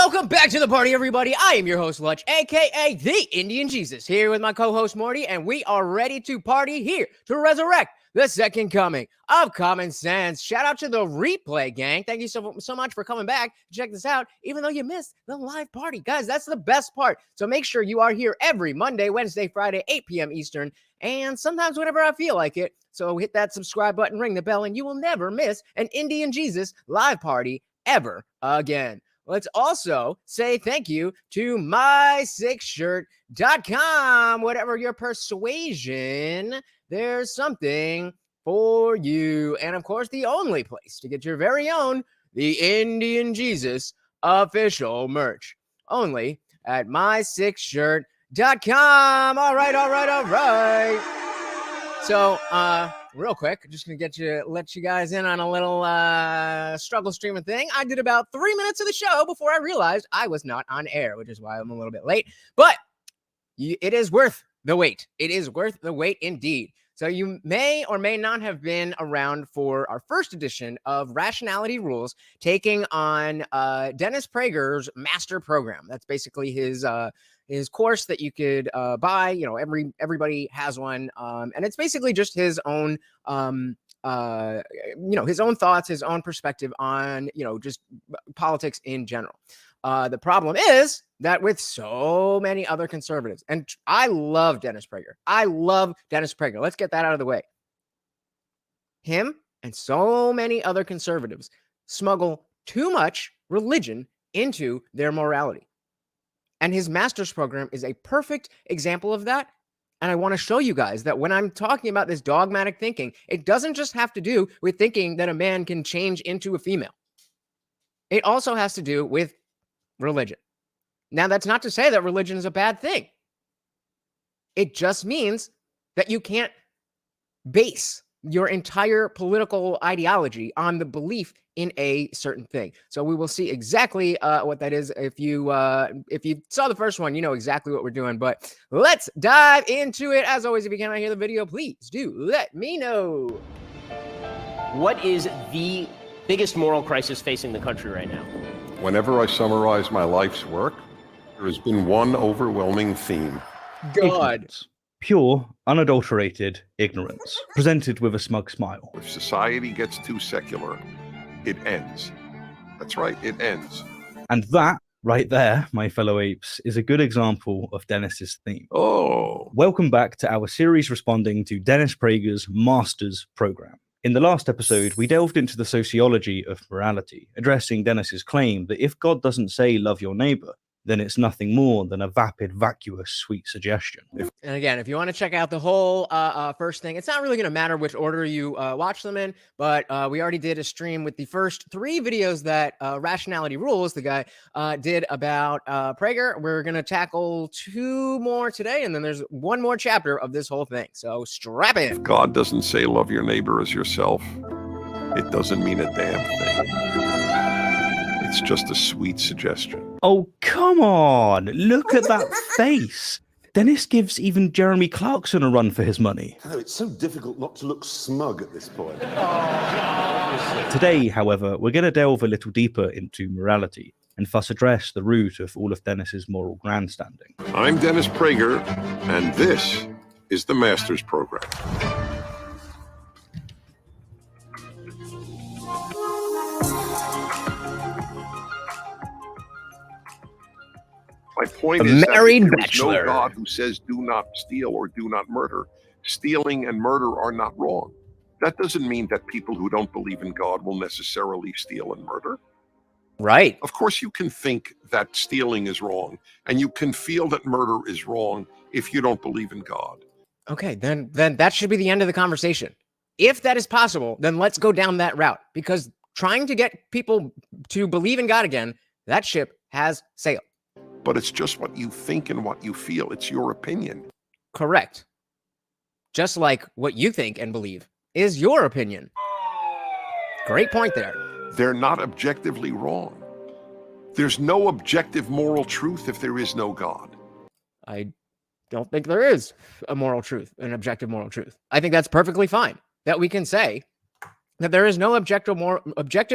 Welcome back to the party, everybody. I am your host, Lutch, aka the Indian Jesus, here with my co-host, Morty, and we are ready to party here to resurrect the second coming of common sense. Shout out to the replay gang. Thank you so much for coming back to check this out, even though you missed the live party. Guys, that's the best part. So make sure you are here every Monday, Wednesday, Friday, 8 p.m. Eastern, and sometimes whenever I feel like it. So hit that subscribe button, ring the bell, and you will never miss an Indian Jesus live party ever again. Let's also say thank you to my6shirt.com. Whatever your persuasion, there's something for you. And of course, the only place to get your very own, the Indian Jesus official merch. Only at my6shirt.com. All right. So, real quick, just gonna let you guys in on a little struggle streaming thing. I did about 3 minutes of the show before I realized I was not on air, which is why I'm a little bit late. But it is worth the wait. It is worth the wait indeed. So you may or may not have been around for our first edition of Rationality Rules, taking on Dennis Prager's master program. That's basically his course that you could buy. You know, everybody has one, and it's basically just his own his own thoughts, his own perspective on just politics in general. The problem is that with so many other conservatives, and I love Dennis Prager. Let's get that out of the way. Him and so many other conservatives smuggle too much religion into their morality. And his master's program is a perfect example of that. And I want to show you guys that when I'm talking about this dogmatic thinking, it doesn't just have to do with thinking that a man can change into a female. It also has to do with religion. Now, that's not to say that religion is a bad thing. It just means that you can't base your entire political ideology on the belief in a certain thing. So we will see exactly what that is. If you saw the first one, you know exactly what we're doing. But let's dive into it. As always, if you cannot hear the video, please do let me know. What is the biggest moral crisis facing the country right now? Whenever I summarize my life's work, there has been one overwhelming theme. God. Ignorance. Pure, unadulterated ignorance, presented with a smug smile. If society gets too secular, it ends. That's right, it ends. And that, right there, my fellow apes, is a good example of Dennis's theme. Oh. Welcome back to our series responding to Dennis Prager's Master's Program. In the last episode, we delved into the sociology of morality, addressing Dennis's claim that if God doesn't say love your neighbor, then it's nothing more than a vapid, vacuous, sweet suggestion. And again, if you want to check out the whole first thing, it's not really going to matter which order you watch them in, but we already did a stream with the first 3 videos that Rationality Rules, the guy, did about Prager. We're going to tackle 2 more today, and then there's 1 more chapter of this whole thing. So strap in. If God doesn't say love your neighbor as yourself, it doesn't mean a damn thing. It's just a sweet suggestion. Oh, come on. Look at that face. Dennis gives even Jeremy Clarkson a run for his money. Oh, it's so difficult not to look smug at this point. Today, however, we're going to delve a little deeper into morality and thus address the root of all of Dennis's moral grandstanding. I'm Dennis Prager, and this is the Master's Program. My point is that there is no God who says do not steal or do not murder. Stealing and murder are not wrong. That doesn't mean that people who don't believe in God will necessarily steal and murder. Right. Of course, you can think that stealing is wrong, and you can feel that murder is wrong if you don't believe in God. Okay, then that should be the end of the conversation. If that is possible, then let's go down that route, because trying to get people to believe in God again, that ship has sailed. But it's just what you think and what you feel. It's your opinion. Correct. Just like what you think and believe is your opinion. Great point there. They're not objectively wrong. There's no objective moral truth if there is no God. I don't think there is a moral truth, an objective moral truth. I think that's perfectly fine that we can say that there is no objective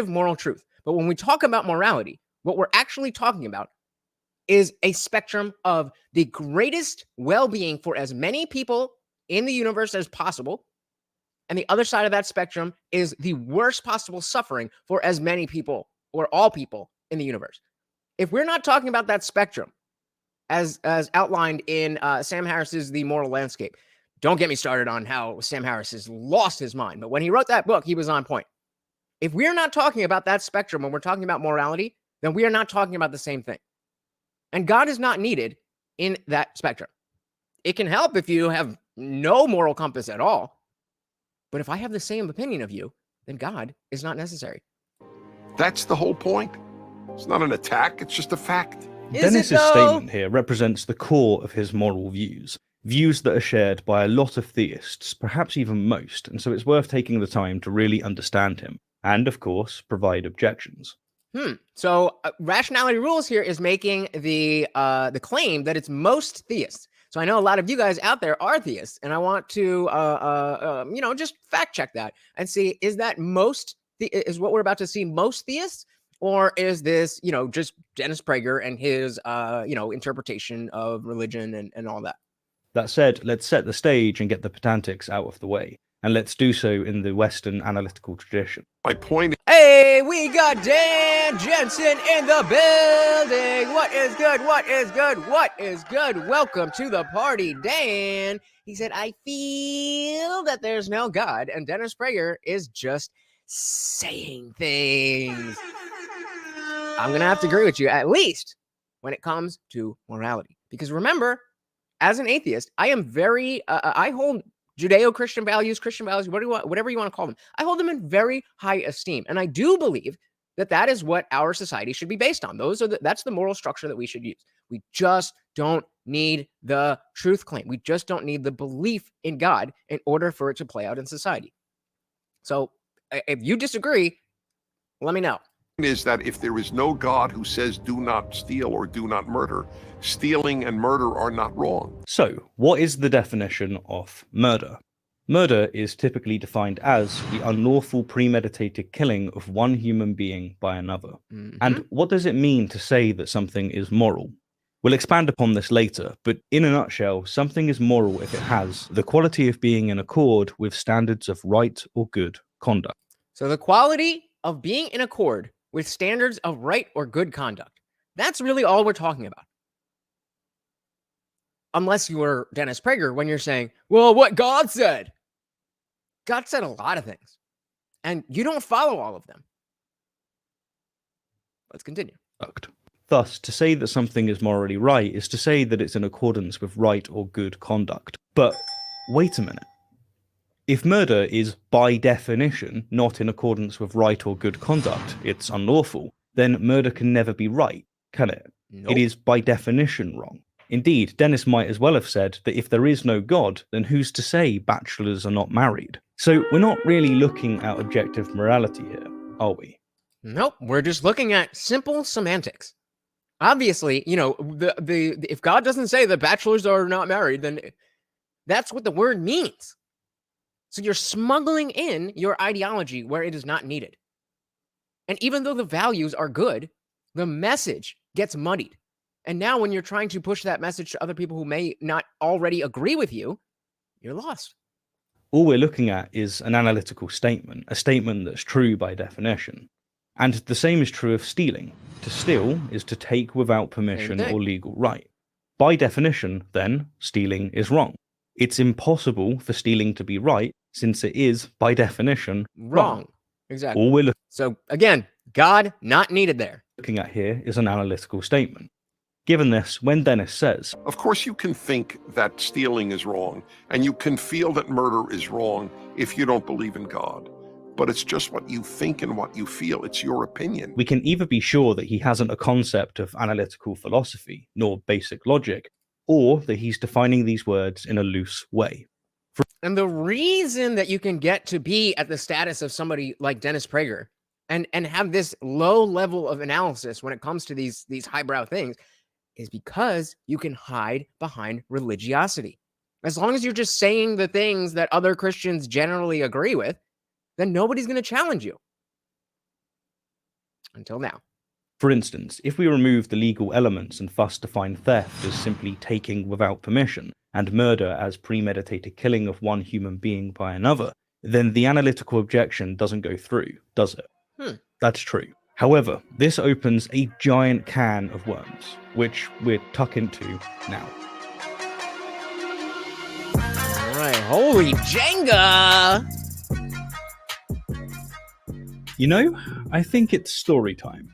moral truth. But when we talk about morality, What we're actually talking about is a spectrum of the greatest well-being for as many people in the universe as possible. And the other side of that spectrum is the worst possible suffering for as many people or all people in the universe. If we're not talking about that spectrum as outlined in Sam Harris's The Moral Landscape, don't get me started on how Sam Harris has lost his mind. But when he wrote that book, he was on point. If we're not talking about that spectrum when we're talking about morality, then we are not talking about the same thing. And God is not needed in that spectrum. It can help if you have no moral compass at all. But if I have the same opinion of you, then God is not necessary. That's the whole point. It's not an attack, it's just a fact. Dennis's statement here represents the core of his moral views that are shared by a lot of theists, perhaps even most, and so it's worth taking the time to really understand him, and of course, provide objections. So Rationality Rules here is making the claim that it's most theists. So I know a lot of you guys out there are theists, and I want to just fact check that and see, is that is what we're about to see most theists, or is this just Dennis Prager and his interpretation of religion and all that? That said, let's set the stage and get the pedantics out of the way, and let's do so in the Western analytical tradition. My point. Hey, we got Dan Jensen in the building. What is good? What is good? What is good? Welcome to the party, Dan. He said, I feel that there's no God, and Dennis Prager is just saying things. I'm going to have to agree with you, at least when it comes to morality. Because remember, as an atheist, I am I hold Judeo-Christian values, Christian values, whatever you want to call them. I hold them in very high esteem. And I do believe that is what our society should be based on. That's the moral structure that we should use. We just don't need the truth claim. We just don't need the belief in God in order for it to play out in society. So if you disagree, let me know. Is that if there is no God who says do not steal or do not murder, stealing and murder are not wrong. So, what is the definition of murder? Murder is typically defined as the unlawful premeditated killing of one human being by another. And what does it mean to say that something is moral? We'll expand upon this later, but in a nutshell, something is moral if it has the quality of being in accord with standards of right or good conduct. So the quality of being in accord with standards of right or good conduct. That's really all we're talking about. Unless you are Dennis Prager when you're saying, well, what God said. God said a lot of things, and you don't follow all of them. Let's continue. Thus, to say that something is morally right is to say that it's in accordance with right or good conduct. But wait a minute. If murder is, by definition, not in accordance with right or good conduct, it's unlawful, then murder can never be right, can it? Nope. It is, by definition, wrong. Indeed, Dennis might as well have said that if there is no God, then who's to say bachelors are not married? So we're not really looking at objective morality here, are we? Nope, we're just looking at simple semantics. Obviously, if God doesn't say that bachelors are not married, then that's what the word means. So you're smuggling in your ideology where it is not needed. And even though the values are good, the message gets muddied. And now when you're trying to push that message to other people who may not already agree with you, you're lost. All we're looking at is an analytical statement, a statement that's true by definition. And the same is true of stealing. To steal is to take without permission or legal right. By definition, then, stealing is wrong. It's impossible for stealing to be right, since it is, by definition, wrong. Exactly. All we're So, again, God not needed there. looking at here is an analytical statement. Given this, when Dennis says, Of course, you can think that stealing is wrong, and you can feel that murder is wrong if you don't believe in God. But it's just what you think and what you feel. It's your opinion. we can either be sure that he hasn't a concept of analytical philosophy, nor basic logic, or that he's defining these words in a loose way. And the reason that you can get to be at the status of somebody like Dennis Prager and have this low level of analysis when it comes to these highbrow things is because you can hide behind religiosity. As long as you're just saying the things that other Christians generally agree with, then nobody's going to challenge you. Until now. For instance, if we remove the legal elements and thus define theft as simply taking without permission, and murder as premeditated killing of one human being by another, then the analytical objection doesn't go through, does it? That's true. However, this opens a giant can of worms, which we're tuck into now. Alright, holy Jenga! You know, I think it's story time.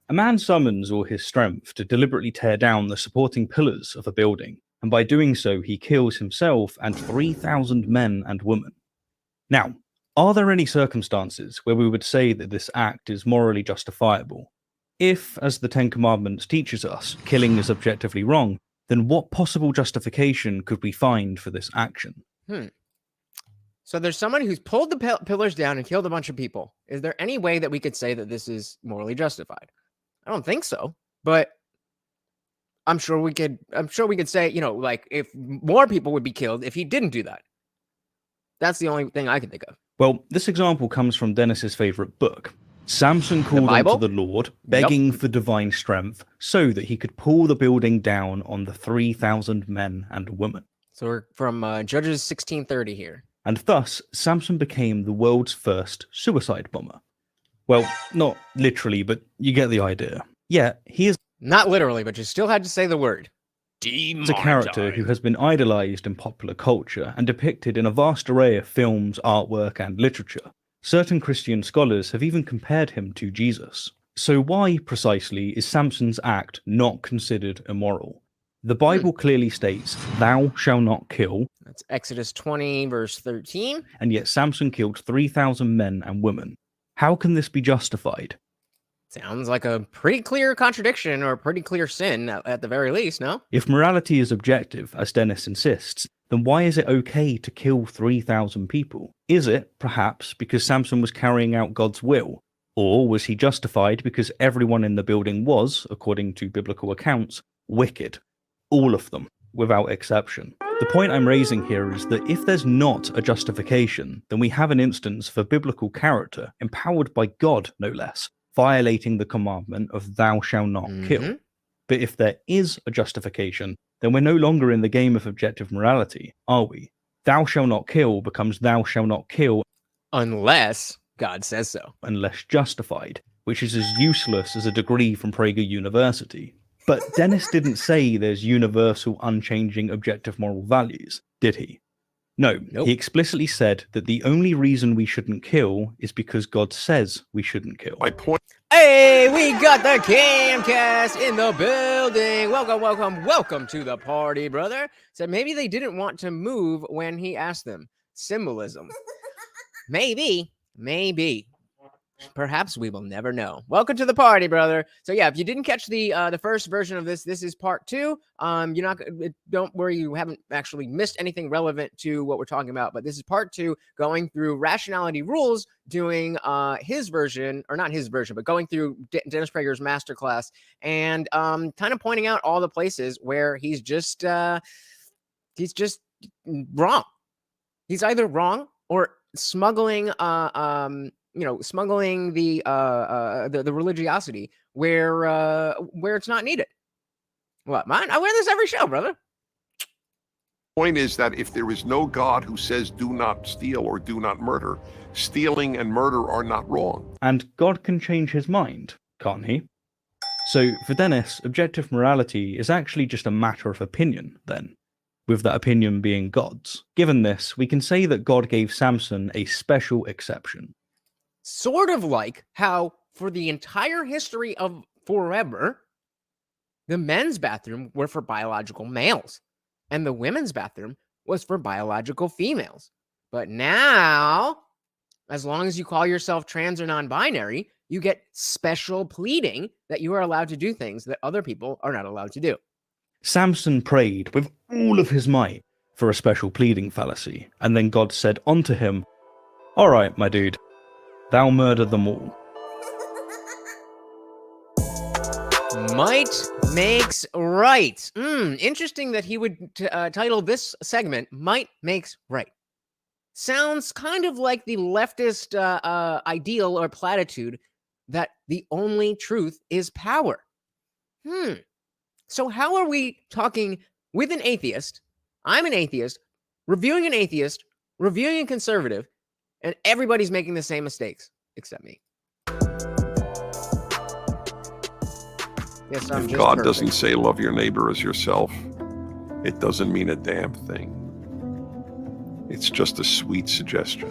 A man summons all his strength to deliberately tear down the supporting pillars of a building, and by doing so he kills himself and 3,000 men and women. Now, are there any circumstances where we would say that this act is morally justifiable? If, as the Ten Commandments teaches us, killing is objectively wrong, then what possible justification could we find for this action? So there's someone who's pulled the pillars down and killed a bunch of people. Is there any way that we could say that this is morally justified? I don't think so, but I'm sure we could say, you know, like if more people would be killed if he didn't do that. That's the only thing I can think of. Well, this example comes from Dennis's favorite book. Samson called unto the Lord, begging for divine strength, so that he could pull the building down on the 3,000 men and women. So we're from Judges 16:30 here. And thus, Samson became the world's first suicide bomber. Well, not literally, but you get the idea. Yeah, he is not literally, but you still had to say the word. He's a character who has been idolized in popular culture and depicted in a vast array of films, artwork, and literature. Certain Christian scholars have even compared him to Jesus. So why, precisely, is Samson's act not considered immoral? The Bible clearly states, "Thou shalt not kill." That's Exodus 20, verse 13. And yet Samson killed 3,000 men and women. How can this be justified? Sounds like a pretty clear contradiction or a pretty clear sin at the very least, no? If morality is objective, as Dennis insists, then why is it okay to kill 3,000 people? Is it, perhaps, because Samson was carrying out God's will? Or was he justified because everyone in the building was, according to biblical accounts, wicked? All of them, without exception. The point I'm raising here is that if there's not a justification, then we have an instance of a biblical character, empowered by God no less, violating the commandment of thou shalt not kill. But if there is a justification, then we're no longer in the game of objective morality, are we? Thou shalt not kill becomes thou shalt not kill unless God says so. Unless justified, which is as useless as a degree from Prager University. But Dennis didn't say there's universal, unchanging, objective moral values, did he? No, he explicitly said that the only reason we shouldn't kill is because God says we shouldn't kill. My point. Hey, we got the Camcast in the building. Welcome to the party, brother. Said maybe they didn't want to move when he asked them. Symbolism. Maybe. Perhaps we will never know. Welcome to the party, brother. So yeah, if you didn't catch the first version of this is part 2. Don't worry, you haven't actually missed anything relevant to what we're talking about. But this is part 2, going through Rationality Rules, doing his version, or not his version, but going through Dennis Prager's masterclass, and kind of pointing out all the places where he's just wrong. He's either wrong or smuggling smuggling the religiosity where it's not needed. What, man? I wear this every show, brother. Point is that if there is no God who says do not steal or do not murder, stealing and murder are not wrong. And God can change his mind, can't he? So for Dennis, objective morality is actually just a matter of opinion, then, with that opinion being God's. Given this, we can say that God gave Samson a special exception. Sort of like how, for the entire history of forever, the men's bathroom were for biological males, and the women's bathroom was for biological females. But now, as long as you call yourself trans or non-binary, you get special pleading that you are allowed to do things that other people are not allowed to do. Samson prayed with all of his might for a special pleading fallacy, and then God said unto him, "All right, my dude, thou murder them all." Might makes right. Interesting that he would title this segment, Might Makes Right. Sounds kind of like the leftist ideal or platitude that the only truth is power. So how are we talking with an atheist? I'm an atheist, reviewing an atheist, reviewing a conservative, and everybody's making the same mistakes except me. Yes, I'm If just God perfect. doesn't say love your neighbor as yourself, it doesn't mean a damn thing. It's just a sweet suggestion.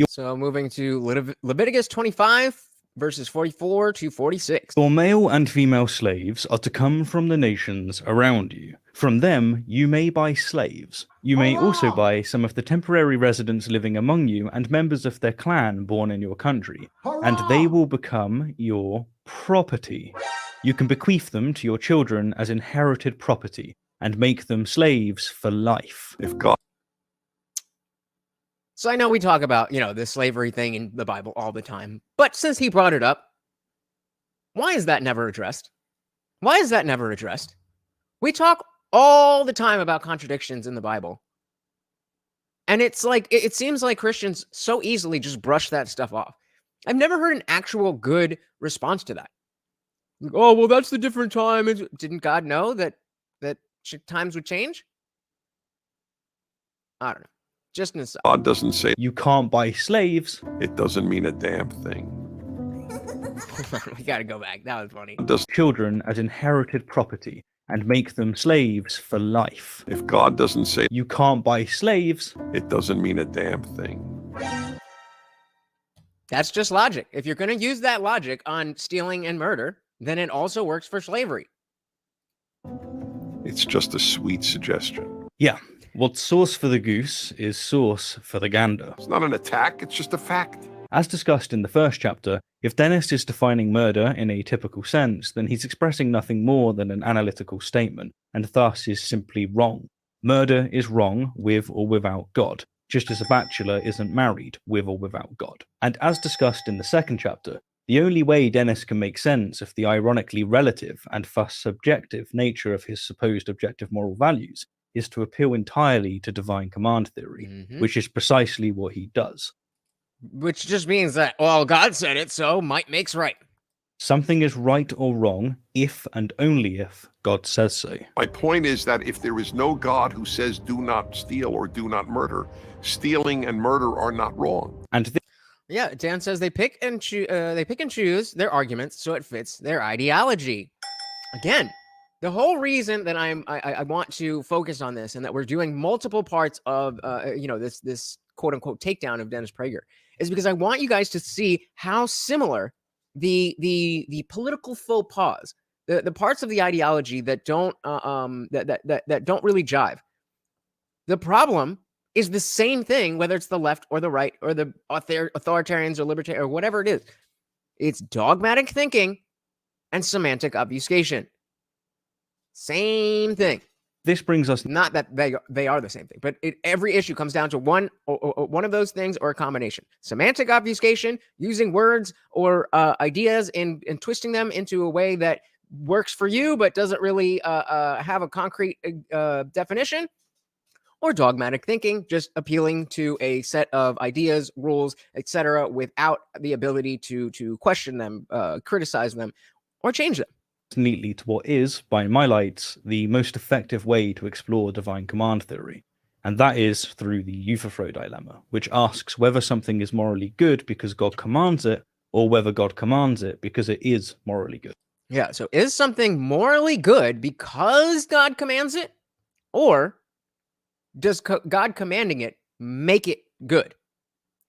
So moving to Leviticus 25, verses 44 to 46. Your male and female slaves are to come from the nations around you. From them you may buy slaves. You may also buy some of the temporary residents living among you and members of their clan born in your country, and they will become your property. You can bequeath them to your children as inherited property and make them slaves for life. If God So I know we talk about, the slavery thing in the Bible all the time, but since he brought it up, why is that never addressed? Why is that never addressed? We talk all the time about contradictions in the Bible. And it's like, it seems like Christians so easily just brush that stuff off. I've never heard an actual good response to that. Like, oh, well, that's the different time. Didn't God know that times would change? I don't know. Just an aside. God doesn't say You can't buy slaves. it doesn't mean a damn thing. We gotta go back. That was funny. Children as inherited property and make them slaves for life. If God doesn't say You can't buy slaves. it doesn't mean a damn thing. That's just logic. If you're going to use that logic on stealing and murder, then it also works for slavery. It's just a sweet suggestion. Yeah, what's sauce for the goose is sauce for the gander. It's not an attack, it's just a fact. As discussed in the first chapter, if Dennis is defining murder in a typical sense, then he's expressing nothing more than an analytical statement, and thus is simply wrong. Murder is wrong with or without God, just as a bachelor isn't married with or without God. And as discussed in the second chapter, the only way Dennis can make sense of the ironically relative and thus subjective nature of his supposed objective moral values is to appeal entirely to divine command theory, which is precisely what he does. Which just means that, well, God said it, so might makes right. Something is right or wrong if and only if God says so. My point is that if there is no God who says do not steal or do not murder, stealing and murder are not wrong. And Yeah, Dan says they pick and choose their arguments so it fits their ideology. Again, the whole reason that I want to focus on this and that we're doing multiple parts of this quote unquote takedown of Dennis Prager is because I want you guys to see how similar the political faux pas, the parts of the ideology that don't that don't really jive. The problem is the same thing, whether it's the left or the right or the authoritarians or libertarian or whatever it is. It's dogmatic thinking and semantic obfuscation. Same thing. this brings us... Not that they are the same thing, but every issue comes down to one of those things or a combination. Semantic obfuscation, using words or ideas and twisting them into a way that works for you but doesn't really have a concrete definition. Or dogmatic thinking, just appealing to a set of ideas, rules, etc., without the ability to question them, criticize them, or change them. Neatly to what is, by my lights, the most effective way to explore divine command theory, and that is through the Euthyphro dilemma, which asks whether something is morally good because God commands it, or whether God commands it because it is morally good. Yeah, so is something morally good because God commands it, or does God commanding it make it good?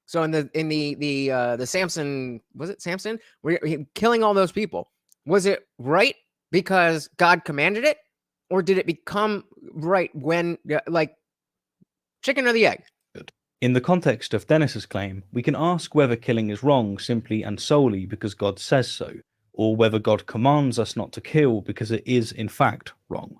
So in the Samson, was it Samson? Where he killing all those people, was it right because God commanded it, or did it become right when, like, chicken or the egg? In the context of Dennis's claim, we can ask whether killing is wrong simply and solely because God says so, or whether God commands us not to kill because it is in fact wrong.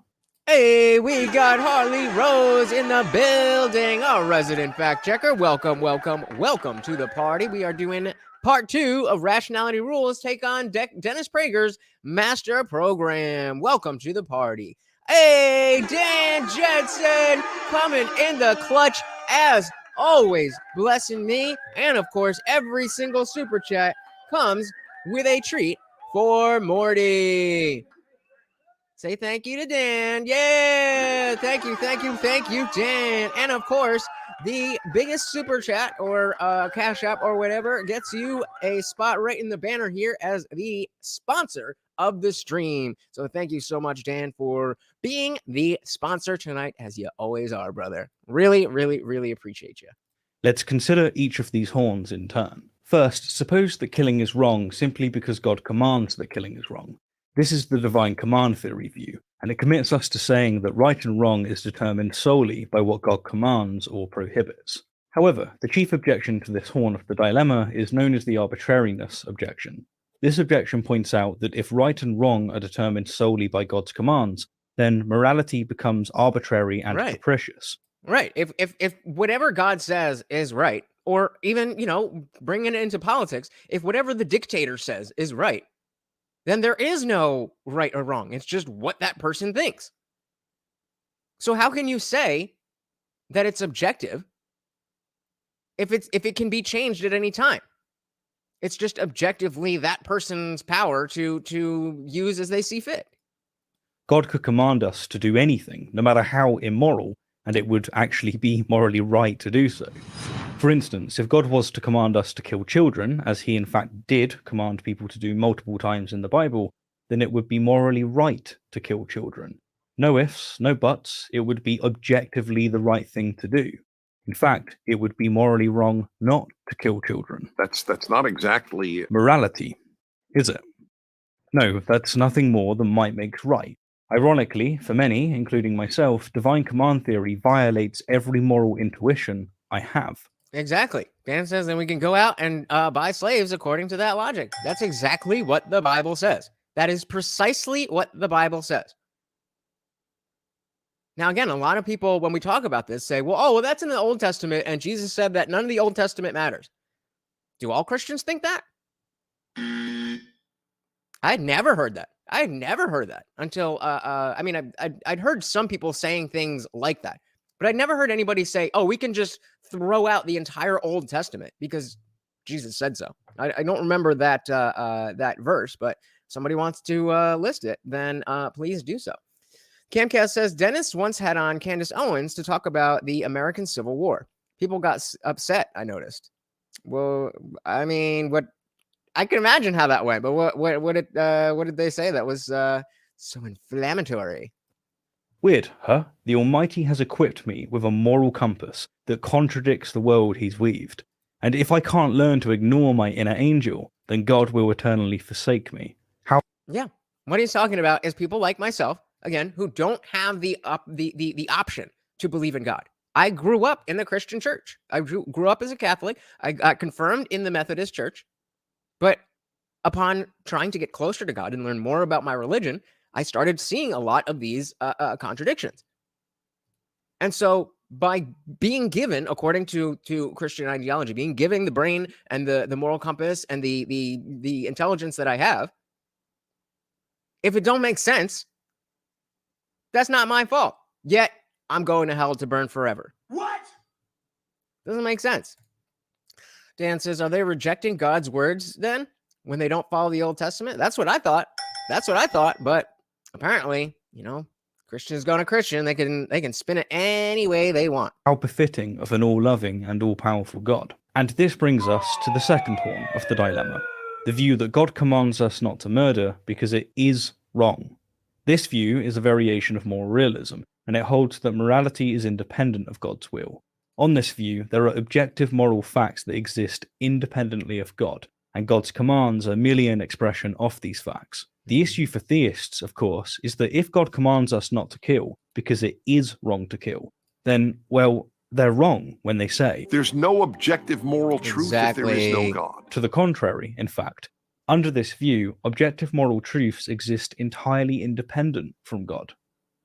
Hey, we got Harley Rose in the building, our resident fact checker. Welcome to the party. We are doing part 2 of Rationality Rules, take on Dennis Prager's master program. Welcome to the party. Hey, Dan Jensen, coming in the clutch as always, blessing me, and of course, every single super chat comes with a treat for Morty. Say thank you to Dan. Yeah, thank you, Dan. And of course, the biggest super chat or cash app or whatever gets you a spot right in the banner here as the sponsor of the stream. So thank you so much, Dan, for being the sponsor tonight, as you always are, brother. Really, really, really appreciate you. Let's consider each of these horns in turn. First, suppose that killing is wrong simply because God commands that killing is wrong. This is the divine command theory view, and it commits us to saying that right and wrong is determined solely by what God commands or prohibits. However, the chief objection to this horn of the dilemma is known as the arbitrariness objection. This objection points out that if right and wrong are determined solely by God's commands, then morality becomes arbitrary and capricious. Right. If whatever God says is right, or even, bringing it into politics, if whatever the dictator says is right, then there is no right or wrong. It's just what that person thinks. So how can you say that it's objective if it can be changed at any time? It's just objectively that person's power to use as they see fit. God could command us to do anything, no matter how immoral, and it would actually be morally right to do so. For instance, if God was to command us to kill children, as he in fact did command people to do multiple times in the Bible, then it would be morally right to kill children. No ifs, no buts, it would be objectively the right thing to do. In fact, it would be morally wrong not to kill children. That's not exactly morality, is it? No, that's nothing more than might makes right. Ironically, for many, including myself, divine command theory violates every moral intuition I have. Exactly. Dan says then we can go out and buy slaves according to that logic. That's exactly what the Bible says. That is precisely what the Bible says. Now, again, a lot of people, when we talk about this, say, well, that's in the Old Testament, and Jesus said that none of the Old Testament matters. Do all Christians think that? I'd never heard that. Until, I'd heard some people saying things like that, but I'd never heard anybody say, oh, we can just throw out the entire Old Testament because Jesus said so. I don't remember that that verse, but if somebody wants to list it, then please do so. Camcast says, Dennis once had on Candace Owens to talk about the American Civil War. People got upset, I noticed. Well, I mean, I can imagine how that went, but what did they say that was so inflammatory? Weird, huh? The Almighty has equipped me with a moral compass that contradicts the world he's weaved. And if I can't learn to ignore my inner angel, then God will eternally forsake me. How? Yeah. What he's talking about is people like myself, again, who don't have the option to believe in God. I grew up in the Christian church. I grew up as a Catholic. I got confirmed in the Methodist church. But upon trying to get closer to God and learn more about my religion, I started seeing a lot of these contradictions. And so by being given, according to Christian ideology, being given the brain and the moral compass and the intelligence that I have, if it don't make sense, that's not my fault. Yet I'm going to hell to burn forever. What? Doesn't make sense. Dan says, are they rejecting God's words then when they don't follow the Old Testament? That's what I thought. But apparently, Christian's going to Christian. They can spin it any way they want. How befitting of an all-loving and all-powerful God. And this brings us to the second horn of the dilemma, the view that God commands us not to murder because it is wrong. This view is a variation of moral realism, and it holds that morality is independent of God's will. On this view, there are objective moral facts that exist independently of God, and God's commands are merely an expression of these facts. The issue for theists, of course, is that if God commands us not to kill because it is wrong to kill, then, well, they're wrong when they say there's no objective moral truth if there is no God. To the contrary, in fact. Under this view, objective moral truths exist entirely independent from God.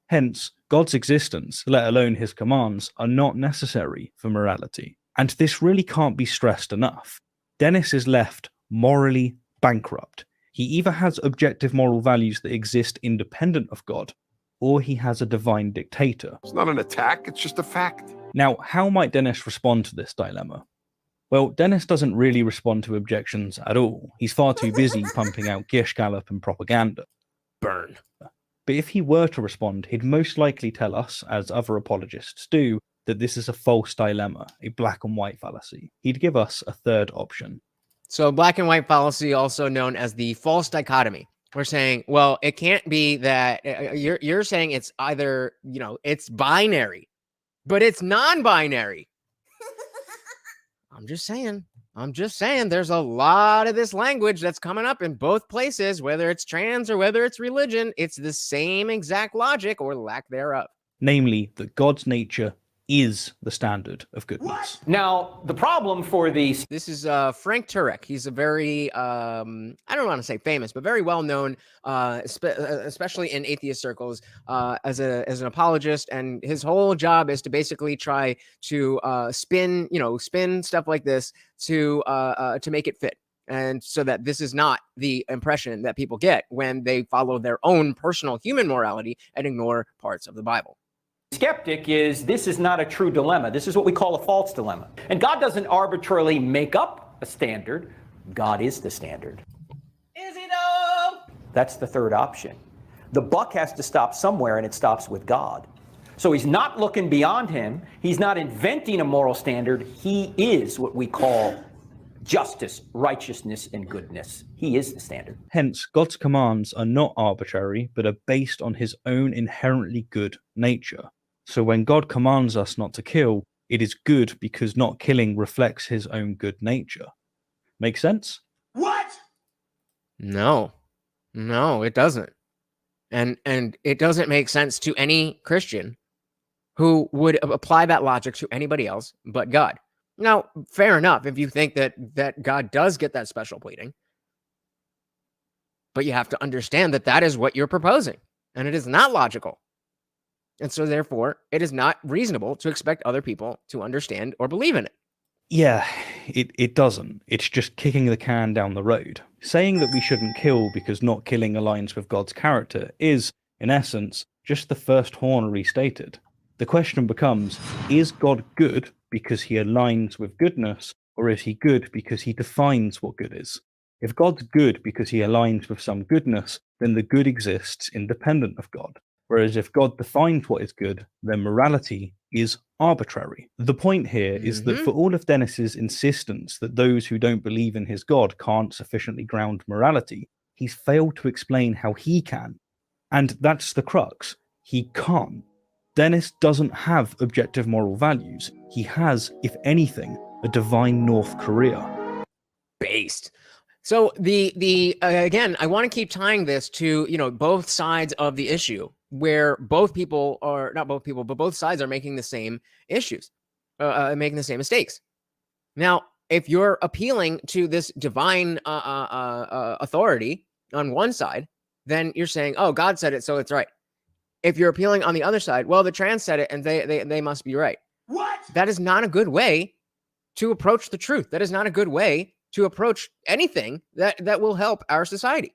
Hence, God's existence, let alone his commands, are not necessary for morality. And this really can't be stressed enough. Dennis is left morally bankrupt. He either has objective moral values that exist independent of God, or he has a divine dictator. It's not an attack, it's just a fact. Now, how might Dennis respond to this dilemma? Well, Dennis doesn't really respond to objections at all. He's far too busy pumping out gish gallop and propaganda. Burn. But if he were to respond, he'd most likely tell us, as other apologists do, that this is a false dilemma, a black and white fallacy. He'd give us a third option. So black and white fallacy, also known as the false dichotomy. We're saying, well, it can't be that you're saying it's either, it's binary, but it's non-binary. I'm just saying there's a lot of this language that's coming up in both places, whether it's trans or whether it's religion. It's the same exact logic or lack thereof. Namely, that God's nature is the standard of goodness. Now, the problem for these... This is Frank Turek. He's a very, I don't want to say famous, but very well-known, especially in atheist circles, as an apologist. And his whole job is to basically try to spin stuff like this to make it fit. And so that this is not the impression that people get when they follow their own personal human morality and ignore parts of the Bible. Skeptic is, this is not a true dilemma. This is what we call a false dilemma. And God doesn't arbitrarily make up a standard. God is the standard. Is he though? That's the third option. The buck has to stop somewhere, and it stops with God. So he's not looking beyond him. He's not inventing a moral standard. He is what we call justice, righteousness, and goodness. He is the standard. Hence, God's commands are not arbitrary, but are based on his own inherently good nature. So when God commands us not to kill, it is good because not killing reflects his own good nature. Make sense? What? No, it doesn't. And it doesn't make sense to any Christian who would apply that logic to anybody else but God. Now, fair enough if you think that God does get that special pleading, but you have to understand that that is what you're proposing, and it is not logical. And so, therefore, it is not reasonable to expect other people to understand or believe in it. Yeah, it doesn't. It's just kicking the can down the road. Saying that we shouldn't kill because not killing aligns with God's character is, in essence, just the first horn restated. The question becomes, is God good because he aligns with goodness, or is he good because he defines what good is? If God's good because he aligns with some goodness, then the good exists independent of God. Whereas if God defines what is good, then morality is arbitrary. The point here is that for all of Dennis's insistence that those who don't believe in his God can't sufficiently ground morality, he's failed to explain how he can. And that's the crux. He can't. Dennis doesn't have objective moral values. He has, if anything, a divine North Korea. Based. So again, I want to keep tying this to, both sides of the issue, where both sides are making the same issues, making the same mistakes. Now, if you're appealing to this divine authority on one side, then you're saying, oh, God said it, so it's right. If you're appealing on the other side, well, the trans said it and they must be right. What? That is not a good way to approach the truth. That is not a good way to approach anything that will help our society.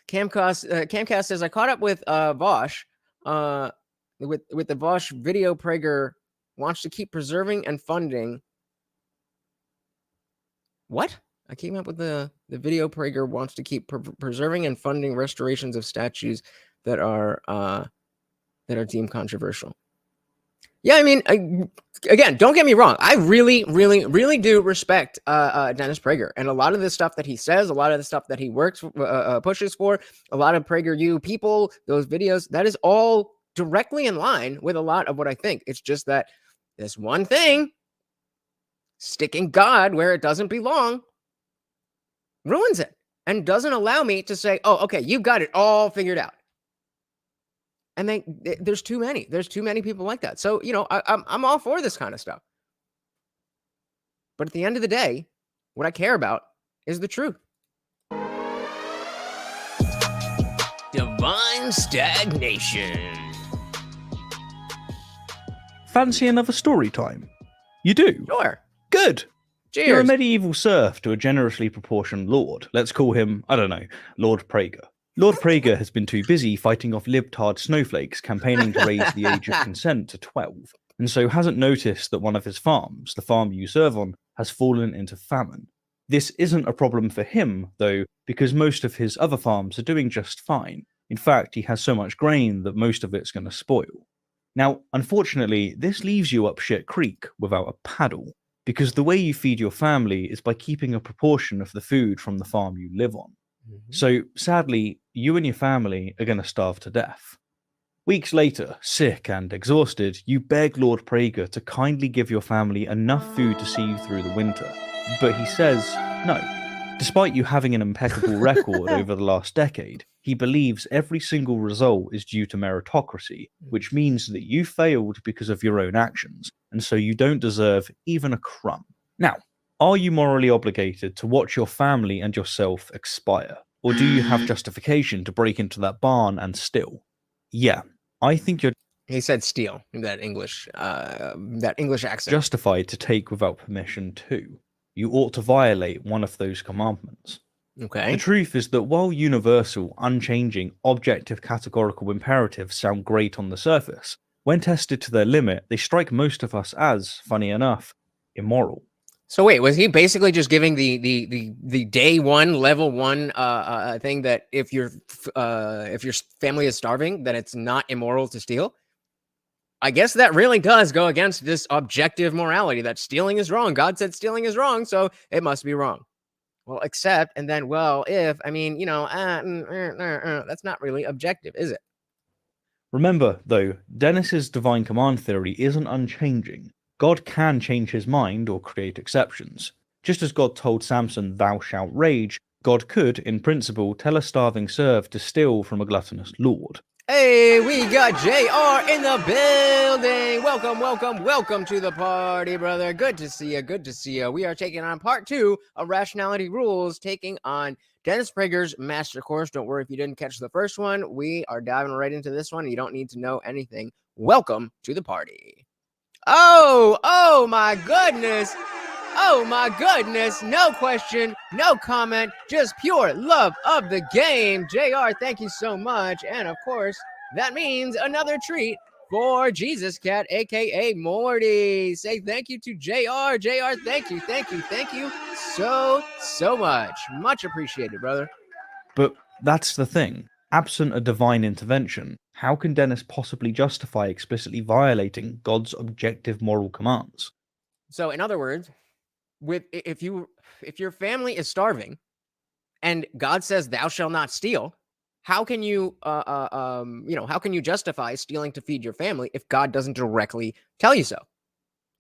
Camcast says, I caught up with Vosh with the Vosh video. Prager wants to keep preserving and funding. What? I came up with the video. Prager wants to keep preserving and funding restorations of statues that are deemed controversial. Yeah, I mean, again, don't get me wrong. I really, really, really do respect Dennis Prager, and a lot of the stuff that he says, a lot of the stuff that he pushes for, a lot of Prager U people, those videos, that is all directly in line with a lot of what I think. It's just that this one thing, sticking God where it doesn't belong, ruins it and doesn't allow me to say, oh, okay, you've got it all figured out. And there's too many. There's too many people like that. So, I'm all for this kind of stuff. But at the end of the day, what I care about is the truth. Divine stagnation. Fancy another story time? You do? Sure. Good. Cheers. You're a medieval serf to a generously proportioned lord. Let's call him, I don't know, Lord Prager. Lord Prager has been too busy fighting off libtard snowflakes campaigning to raise the age of consent to 12. and so hasn't noticed that one of his farms, the farm you serve on, has fallen into famine. This isn't a problem for him, though, because most of his other farms are doing just fine. In fact, he has so much grain that most of it's going to spoil. Now, unfortunately, this leaves you up shit creek without a paddle, because the way you feed your family is by keeping a proportion of the food from the farm you live on. So, sadly, you and your family are going to starve to death. Weeks later, sick and exhausted, you beg Lord Prager to kindly give your family enough food to see you through the winter. But he says no. Despite you having an impeccable record over the last decade, he believes every single result is due to meritocracy, which means that you failed because of your own actions, and so you don't deserve even a crumb. Now, are you morally obligated to watch your family and yourself expire? Or do you have justification to break into that barn and steal? Yeah, I think you're He said steal, that English accent. justified to take without permission too. You ought to violate one of those commandments. Okay. The truth is that while universal, unchanging, objective categorical imperatives sound great on the surface, when tested to their limit, they strike most of us as, funny enough, immoral. So wait, was he basically just giving the day one, level one thing that if your family is starving, that it's not immoral to steal? I guess that really does go against this objective morality that stealing is wrong. God said stealing is wrong, so it must be wrong. Well, except, and then, well, if, I mean, that's not really objective, is it? Remember, though, Dennis's divine command theory isn't unchanging. God can change his mind or create exceptions. Just as God told Samson, "Thou shalt rage," God could, in principle, tell a starving serf to steal from a gluttonous lord. Hey, we got JR in the building. Welcome to the party, brother. Good to see you. We are taking on part 2 of Rationality Rules, taking on Dennis Prager's Master Course. Don't worry if you didn't catch the first one. We are diving right into this one. You don't need to know anything. Welcome to the party. Oh my goodness. Oh my goodness. No question, no comment, just pure love of the game. JR, thank you so much. And of course, that means another treat for Jesus Cat, aka Morty. Say thank you to JR. JR, thank you so much. Much appreciated, brother. But that's the thing. Absent a divine intervention, how can Dennis possibly justify explicitly violating God's objective moral commands? So, in other words, if your family is starving and God says thou shalt not steal, how can you how can you justify stealing to feed your family if God doesn't directly tell you so?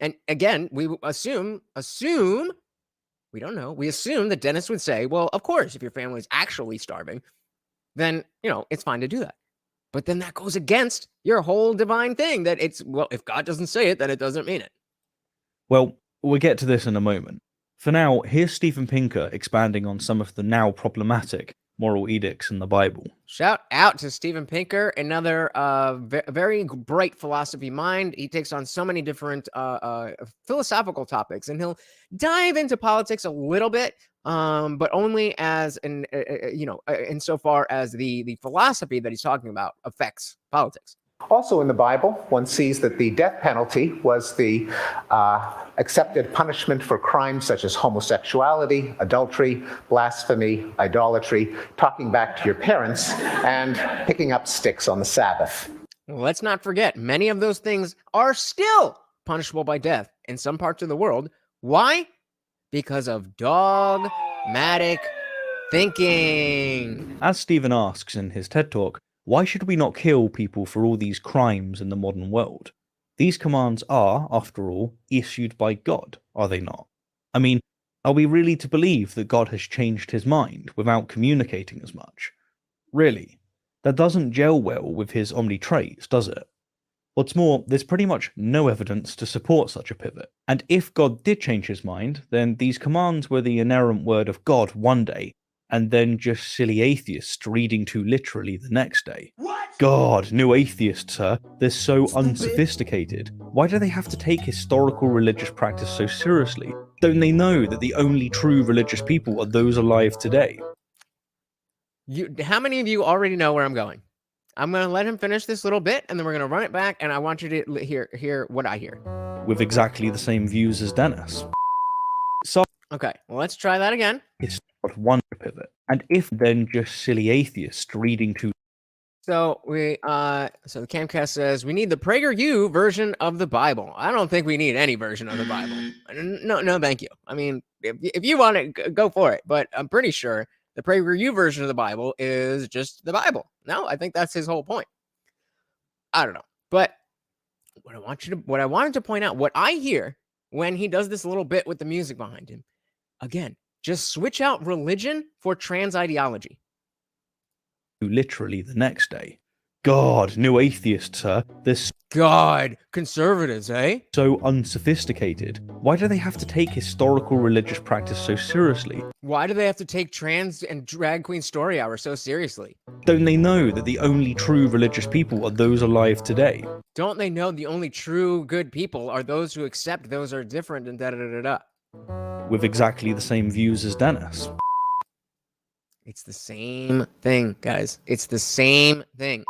And again, we assume we don't know. We assume that Dennis would say, well, of course, if your family is actually starving, then it's fine to do that. But then that goes against your whole divine thing that it's, well, if God doesn't say it, then it doesn't mean it. Well, we'll get to this in a moment. For now, here's Steven Pinker expanding on some of the now problematic moral edicts in the Bible. Shout out to Steven Pinker, another very bright philosophy mind. He takes on so many different philosophical topics, and he'll dive into politics a little bit, but only as insofar as the philosophy that he's talking about affects politics. Also in the Bible, one sees that the death penalty was the accepted punishment for crimes such as homosexuality, adultery, blasphemy, idolatry, talking back to your parents, and picking up sticks on the Sabbath. Let's not forget, many of those things are still punishable by death in some parts of the world. Why? Because of dogmatic thinking. As Stephen asks in his TED Talk, why should we not kill people for all these crimes in the modern world? These commands are, after all, issued by God, are they not? I mean, are we really to believe that God has changed his mind without communicating as much? Really? That doesn't gel well with his omni-traits, does it? What's more, there's pretty much no evidence to support such a pivot. And if God did change his mind, then these commands were the inerrant word of God one day, and then just silly atheists reading too literally the next day. What? God, no atheists, sir. They're so unsophisticated. Why do they have to take historical religious practice so seriously? Don't they know that the only true religious people are those alive today? How many of you already know where I'm going? I'm going to let him finish this little bit, and then we're going to run it back, and I want you to hear what I hear. With exactly the same views as Dennis. Okay, well, let's try that again. It's not one pivot. And if then just silly atheists reading too. So so the Camcast says we need the Prager U version of the Bible. I don't think we need any version of the Bible. No, thank you. I mean, if you want it, go for it. But I'm pretty sure the Prager U version of the Bible is just the Bible. No, I think that's his whole point. I don't know, but what I wanted to point out, what I hear when he does this little bit with the music behind him, again, just switch out religion for trans ideology. Literally the next day. God, new atheists, sir. They're God, conservatives, eh? so unsophisticated. Why do they have to take historical religious practice so seriously? Why do they have to take trans and drag queen story hour so seriously? Don't they know that the only true religious people are those alive today? Don't they know the only true good people are those who accept those are different and da-da-da-da-da? With exactly the same views as Dennis. It's the same thing, guys. It's the same thing.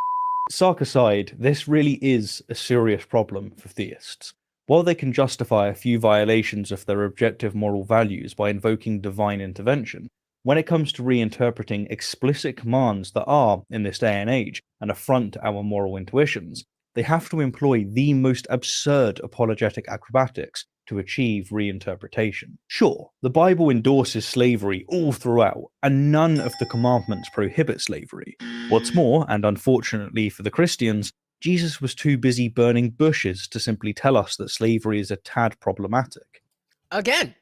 Sark aside, this really is a serious problem for theists. While they can justify a few violations of their objective moral values by invoking divine intervention, when it comes to reinterpreting explicit commands that are, in this day and age, an affront to our moral intuitions, they have to employ the most absurd apologetic acrobatics to achieve reinterpretation. Sure, the Bible endorses slavery all throughout, and none of the commandments prohibit slavery. What's more, and unfortunately for the Christians, Jesus was too busy burning bushes to simply tell us that slavery is a tad problematic. Again,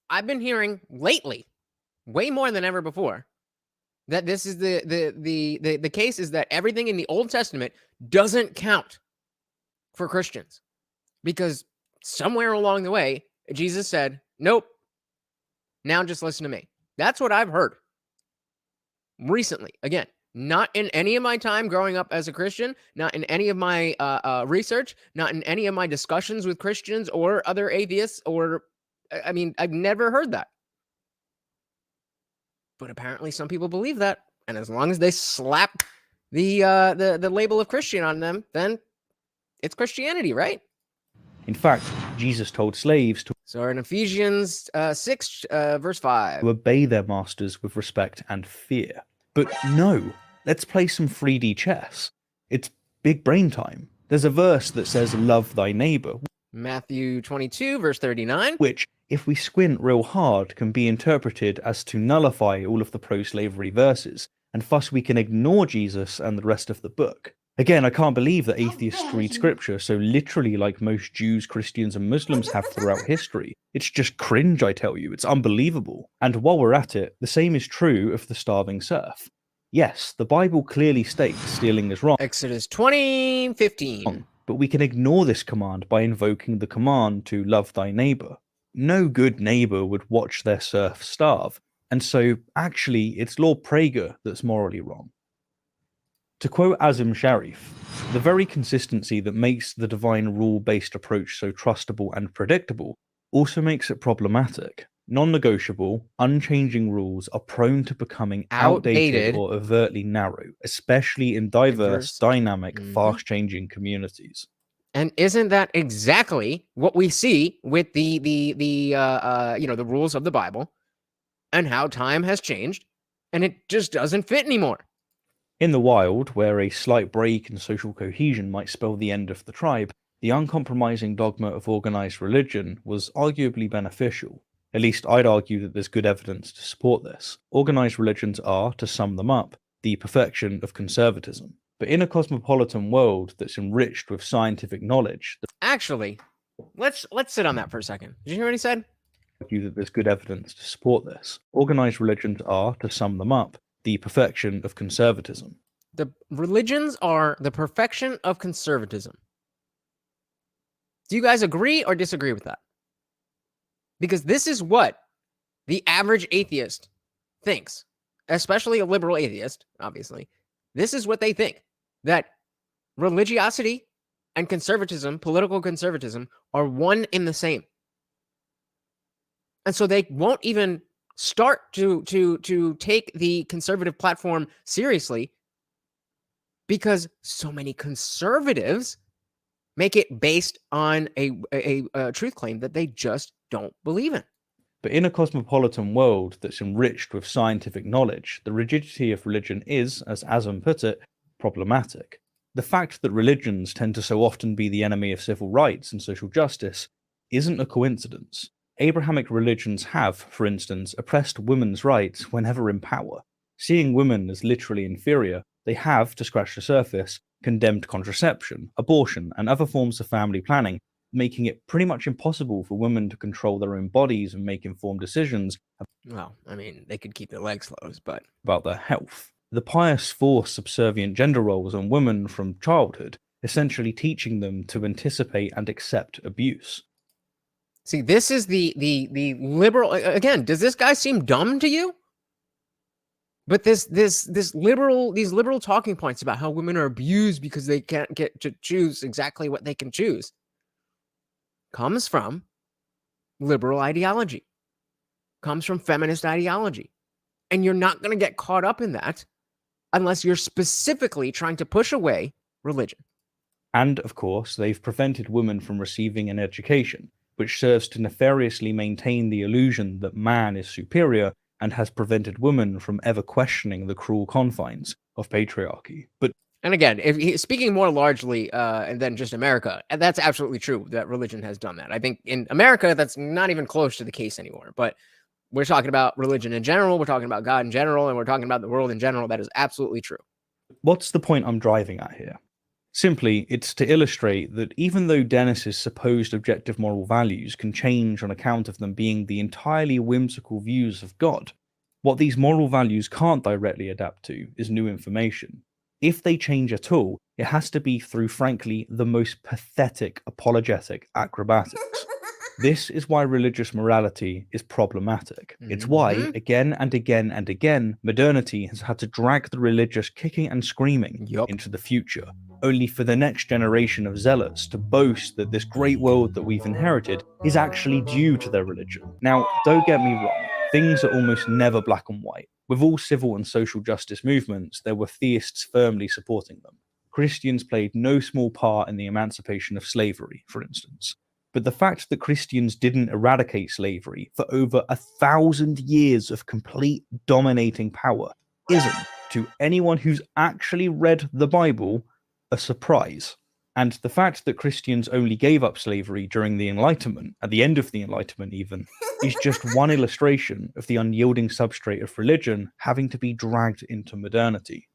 I've been hearing lately, way more than ever before, that this is the case is that everything in the Old Testament doesn't count for Christians, because somewhere along the way, Jesus said, nope, now just listen to me. That's what I've heard recently. Again, not in any of my time growing up as a Christian, not in any of my research, not in any of my discussions with Christians or other atheists, or, I mean, I've never heard that. But apparently some people believe that, and as long as they slap the label of Christian on them, then it's Christianity, right? In fact, Jesus told slaves to So in Ephesians 6, verse 5. obey their masters with respect and fear. But no, let's play some 3D chess. It's big brain time. There's a verse that says, love thy neighbor. Matthew 22, verse 39. Which, if we squint real hard, can be interpreted as to nullify all of the pro-slavery verses, and thus we can ignore Jesus and the rest of the book. Again, I can't believe that atheists read scripture so literally like most Jews, Christians, and Muslims have throughout history. It's just cringe, I tell you. It's unbelievable. And while we're at it, the same is true of the starving serf. Yes, the Bible clearly states stealing is wrong. Exodus 20:15. But we can ignore this command by invoking the command to love thy neighbor. No good neighbor would watch their serf starve, and so actually it's Lord Prager that's morally wrong. To quote Azim Sharif, the very consistency that makes the divine rule-based approach so trustable and predictable also makes it problematic. Non-negotiable, unchanging rules are prone to becoming outdated or overtly narrow, especially in diverse, dynamic, fast-changing communities. And isn't that exactly what we see with the rules of the Bible and how time has changed, and it just doesn't fit anymore? In the wild, where a slight break in social cohesion might spell the end of the tribe, the uncompromising dogma of organized religion was arguably beneficial. At least I'd argue that there's good evidence to support this. Organized religions are, to sum them up, the perfection of conservatism. But in a cosmopolitan world that's enriched with scientific knowledge... Actually, let's sit on that for a second. Did you hear what he said? I argue that there's good evidence to support this. Organized religions are, to sum them up, the perfection of conservatism. The religions are the perfection of conservatism. Do you guys agree or disagree with that? Because this is what the average atheist thinks, especially a liberal atheist, obviously. This is what they think, that religiosity and conservatism, political conservatism, are one in the same. And so they won't even start to take the conservative platform seriously because so many conservatives make it based on a truth claim that they just don't believe in. But in a cosmopolitan world that's enriched with scientific knowledge, the rigidity of religion is, as Azam put it, problematic. The fact that religions tend to so often be the enemy of civil rights and social justice isn't a coincidence. Abrahamic religions have, for instance, oppressed women's rights whenever in power. Seeing women as literally inferior, they have, to scratch the surface, condemned contraception, abortion, and other forms of family planning, making it pretty much impossible for women to control their own bodies and make informed decisions. Well, I mean, they could keep their legs closed, but about their health. The pious force subservient gender roles on women from childhood, essentially teaching them to anticipate and accept abuse. See, this is the liberal. Again, does this guy seem dumb to you? But these liberal talking points about how women are abused because they can't get to choose exactly what they can choose comes from liberal ideology, comes from feminist ideology. And you're not going to get caught up in that unless you're specifically trying to push away religion. And, of course, they've prevented women from receiving an education, which serves to nefariously maintain the illusion that man is superior and has prevented women from ever questioning the cruel confines of patriarchy. And again, speaking more largely than just America, and that's absolutely true that religion has done that. I think in America, that's not even close to the case anymore. But we're talking about religion in general, we're talking about God in general, and we're talking about the world in general. That is absolutely true. What's the point I'm driving at here? Simply, it's to illustrate that even though Dennis's supposed objective moral values can change on account of them being the entirely whimsical views of God, what these moral values can't directly adapt to is new information. If they change at all, it has to be through, frankly, the most pathetic apologetic acrobatics. This is why religious morality is problematic. It's why, again and again and again, modernity has had to drag the religious kicking and screaming into the future, only for the next generation of zealots to boast that this great world that we've inherited is actually due to their religion. Now, don't get me wrong, things are almost never black and white. With all civil and social justice movements, there were theists firmly supporting them. Christians played no small part in the emancipation of slavery, for instance. But the fact that Christians didn't eradicate slavery for over 1,000 years of complete dominating power isn't, to anyone who's actually read the Bible, a surprise. And the fact that Christians only gave up slavery during the Enlightenment, at the end of the Enlightenment even, is just one illustration of the unyielding substrate of religion having to be dragged into modernity.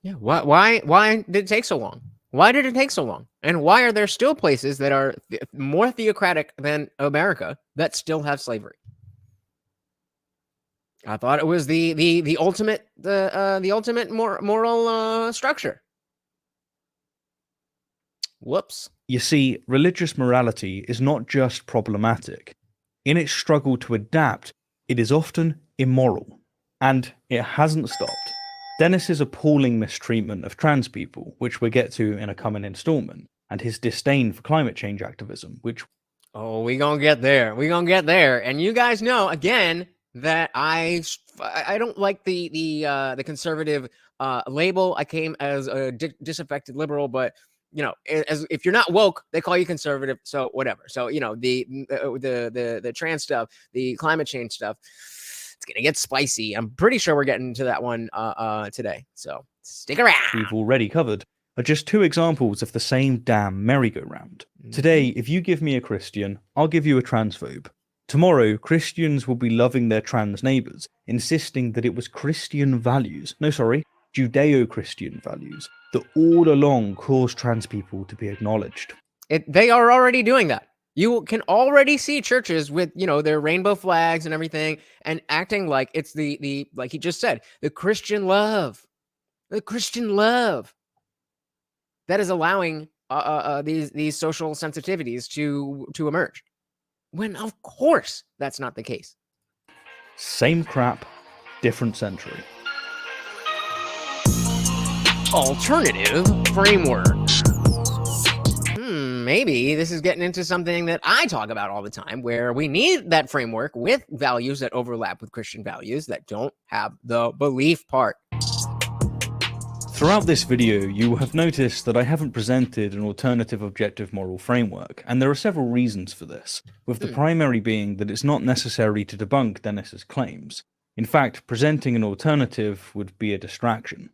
Yeah. Why did it take so long? Why did it take so long? And why are there still places that are more theocratic than America that still have slavery? I thought it was the ultimate moral structure. Whoops. You see, religious morality is not just problematic. In its struggle to adapt, it is often immoral. And it hasn't stopped. Dennis's appalling mistreatment of trans people, which we'll get to in a coming installment, and his disdain for climate change activism, which... Oh, we gonna get there. We gonna get there. And you guys know, again, that I don't like the conservative label. I came as a disaffected liberal, but you know, as if you're not woke, they call you conservative. So whatever. So you know, the trans stuff, the climate change stuff, it's gonna get spicy. I'm pretty sure we're getting to that one today. So stick around. We've already covered are just two examples of the same damn merry-go-round. Today, if you give me a Christian, I'll give you a transphobe. Tomorrow, Christians will be loving their trans neighbors, insisting that it was Christian values, Judeo-Christian values, that all along caused trans people to be acknowledged. They are already doing that. You can already see churches with, you know, their rainbow flags and everything and acting like it's the like he just said, the Christian love that is allowing these social sensitivities to emerge. When of course that's not the case. Same crap, different century. Alternative framework. Maybe this is getting into something that I talk about all the time, where we need that framework with values that overlap with Christian values that don't have the belief part. Throughout this video, you will have noticed that I haven't presented an alternative objective moral framework, and there are several reasons for this, with the primary being that it's not necessary to debunk Dennis's claims. In fact, presenting an alternative would be a distraction.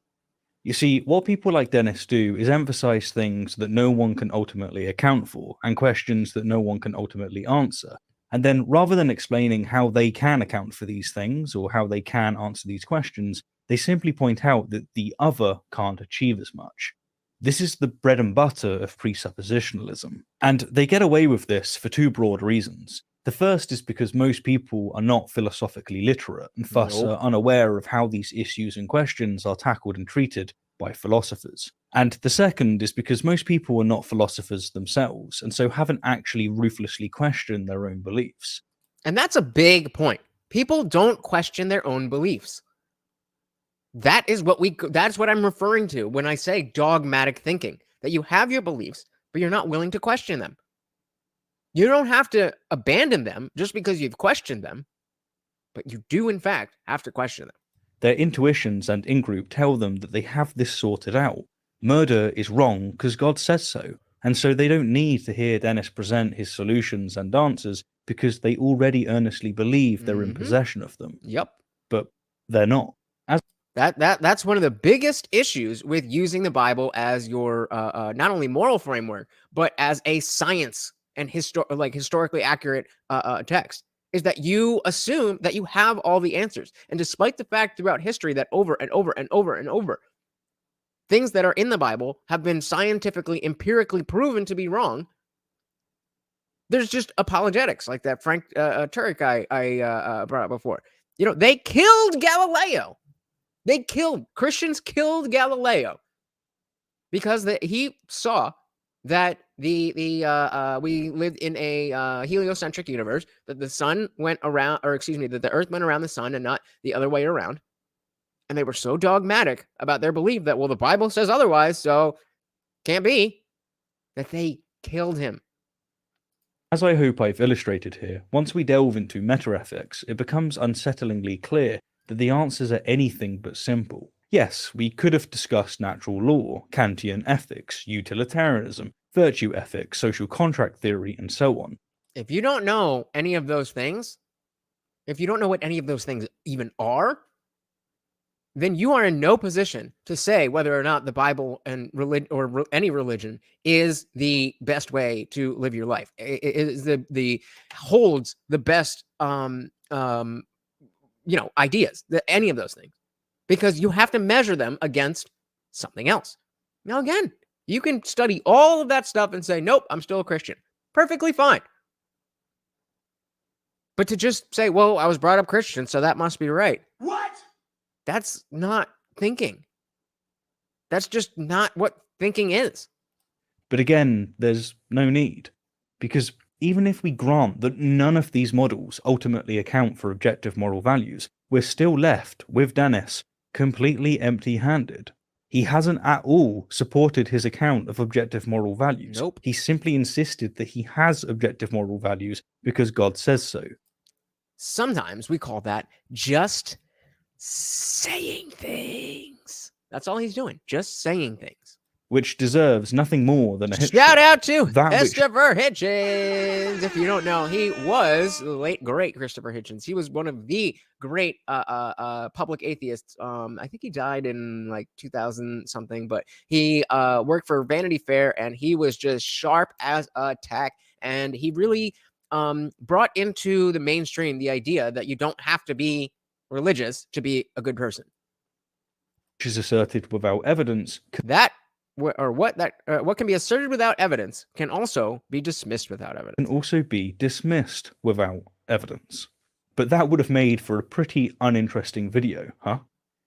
You see, what people like Dennis do is emphasize things that no one can ultimately account for, and questions that no one can ultimately answer. And then, rather than explaining how they can account for these things, or how they can answer these questions, they simply point out that the other can't achieve as much. This is the bread and butter of presuppositionalism. And they get away with this for two broad reasons. The first is because most people are not philosophically literate, and thus are unaware of how these issues and questions are tackled and treated by philosophers. And the second is because most people are not philosophers themselves, and so haven't actually ruthlessly questioned their own beliefs. And that's a big point. People don't question their own beliefs. That's what I'm referring to when I say dogmatic thinking, that you have your beliefs, but you're not willing to question them. You don't have to abandon them just because you've questioned them, but you do, in fact, have to question them. Their intuitions and in-group tell them that they have this sorted out. Murder is wrong because God says so, and so they don't need to hear Dennis present his solutions and answers because they already earnestly believe they're in possession of them. Yep. But they're not. That's one of the biggest issues with using the Bible as your not only moral framework, but as a science and historically accurate text, is that you assume that you have all the answers. And despite the fact throughout history that over and over and over and over, things that are in the Bible have been scientifically, empirically proven to be wrong, there's just apologetics like that Frank Turek I brought up before. You know, they killed Galileo. Christians killed Galileo because he saw that we lived in a heliocentric universe, that the sun went around, that the earth went around the sun and not the other way around. And they were so dogmatic about their belief that, well, the Bible says otherwise, so can't be, that they killed him. As I hope I've illustrated here, once we delve into metaethics, it becomes unsettlingly clear that the answers are anything but simple. Yes, we could have discussed natural law, Kantian ethics, utilitarianism, virtue ethics, social contract theory, and so on. If you don't know any of those things, if you don't know what any of those things even are, then you are in no position to say whether or not the Bible and any religion is the best way to live your life. It is holds the best ideas, any of those things, because you have to measure them against something else. Now, again, you can study all of that stuff and say, nope, I'm still a Christian. Perfectly fine. But to just say, well, I was brought up Christian, so that must be right. What? That's not thinking. That's just not what thinking is. But again, there's no need, because even if we grant that none of these models ultimately account for objective moral values, we're still left with Dennis completely empty-handed. He hasn't at all supported his account of objective moral values. Nope. He simply insisted that he has objective moral values because God says so. Sometimes we call that just saying things. That's all he's doing, just saying things. Which deserves nothing more than a shout out to that Christopher Hitchens. If you don't know, he was the late great Christopher Hitchens. He was one of the great public atheists. I think he died in like 2000 something, but he worked for Vanity Fair, and he was just sharp as a tack. And he really brought into the mainstream the idea that you don't have to be religious to be a good person. Which is asserted without evidence. What can be asserted without evidence can also be dismissed without evidence. Can also be dismissed without evidence. But that would have made for a pretty uninteresting video, huh?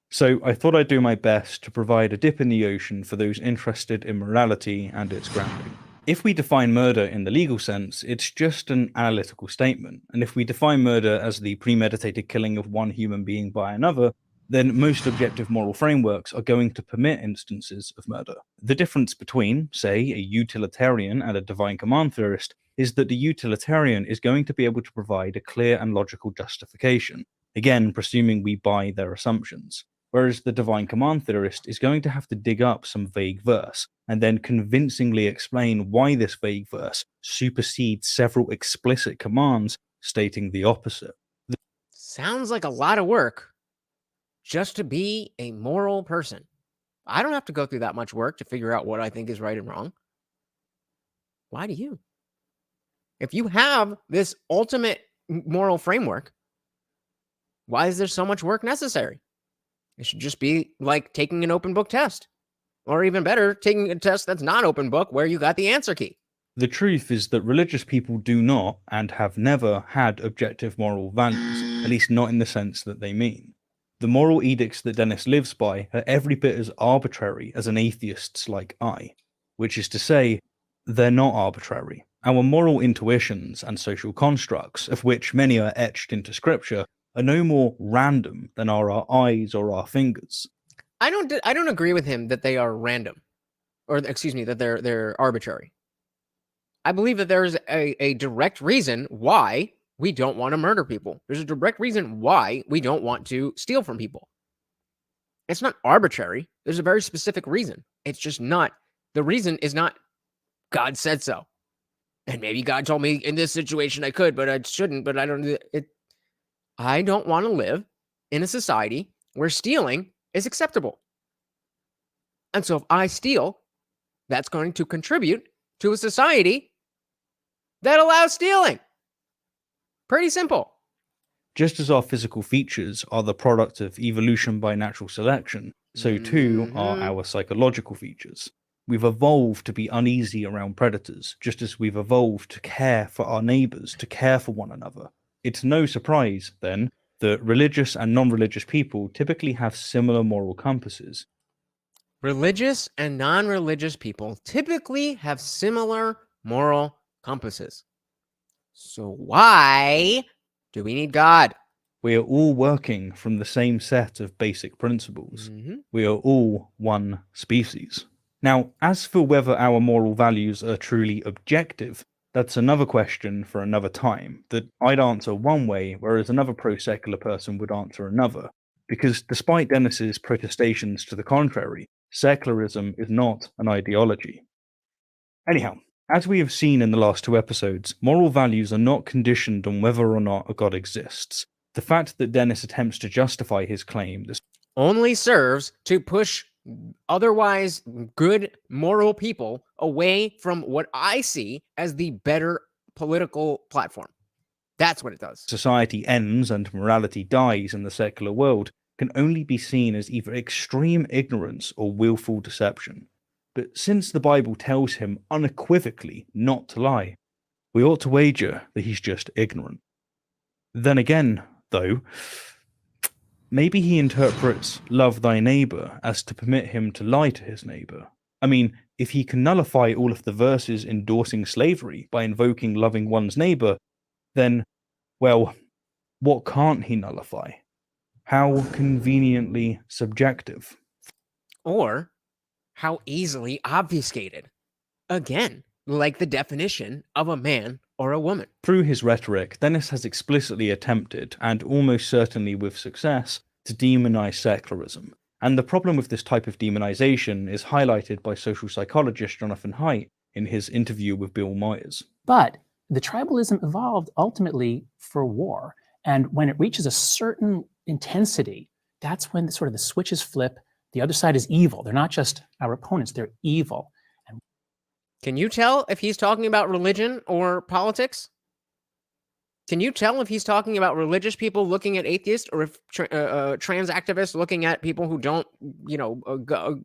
So I thought I'd do my best to provide a dip in the ocean for those interested in morality and its grounding. If we define murder in the legal sense, it's just an analytical statement. And if we define murder as the premeditated killing of one human being by another, then most objective moral frameworks are going to permit instances of murder. The difference between, say, a utilitarian and a divine command theorist is that the utilitarian is going to be able to provide a clear and logical justification, again, presuming we buy their assumptions. whereas the divine command theorist is going to have to dig up some vague verse and then convincingly explain why this vague verse supersedes several explicit commands stating the opposite. Sounds like a lot of work just to be a moral person. I don't have to go through that much work to figure out what I think is right and wrong. Why do you? If you have this ultimate moral framework, why is there so much work necessary? It should just be like taking an open book test. Or even better, taking a test that's not open book where you got the answer key. The truth is that religious people do not and have never had objective moral values, at least not in the sense that they mean. The moral edicts that Dennis lives by are every bit as arbitrary as an atheist's like I, which is to say, they're not arbitrary. Our moral intuitions and social constructs, of which many are etched into scripture, are no more random than are our eyes or our fingers. I don't agree with him that they are random, or excuse me, that they're arbitrary. I believe that there's a direct reason why we don't want to murder people. There's a direct reason why we don't want to steal from people. It's not arbitrary. There's a very specific reason. It's just not, the reason is not God said so. And maybe God told me in this situation I could, but I shouldn't, but I don't do it. I don't want to live in a society where stealing is acceptable. And so if I steal, that's going to contribute to a society that allows stealing. Pretty simple. Just as our physical features are the product of evolution by natural selection, so too are our psychological features. We've evolved to be uneasy around predators, just as we've evolved to care for our neighbors, to care for one another. It's no surprise, then, that religious and non-religious people typically have similar moral compasses. Religious and non-religious people typically have similar moral compasses. So why do we need God? We are all working from the same set of basic principles. We are all one species. Now, as for whether our moral values are truly objective, that's another question for another time that I'd answer one way, whereas another pro-secular person would answer another. Because despite Dennis's protestations to the contrary, secularism is not an ideology. Anyhow, as we have seen in the last two episodes, moral values are not conditioned on whether or not a God exists. The fact that Dennis attempts to justify his claim this only serves to push otherwise good moral people away from what I see as the better political platform. That's what it does. Society ends and morality dies in the secular world can only be seen as either extreme ignorance or willful deception. But since the Bible tells him unequivocally not to lie, we ought to wager that he's just ignorant. Then again, though, maybe he interprets love thy neighbor as to permit him to lie to his neighbor. I mean, if he can nullify all of the verses endorsing slavery by invoking loving one's neighbor, then, well, what can't he nullify? How conveniently subjective. Or how easily obfuscated. Again, like the definition of a man or a woman. Through his rhetoric, Dennis has explicitly attempted, and almost certainly with success, to demonize secularism. And the problem with this type of demonization is highlighted by social psychologist Jonathan Haidt in his interview with Bill Myers. But the tribalism evolved ultimately for war. And when it reaches a certain intensity, that's when the switches flip. The other side is evil. They're not just our opponents, they're evil. Can you tell if he's talking about religion or politics? Can you tell if he's talking about religious people looking at atheists, or if trans activists looking at people who don't,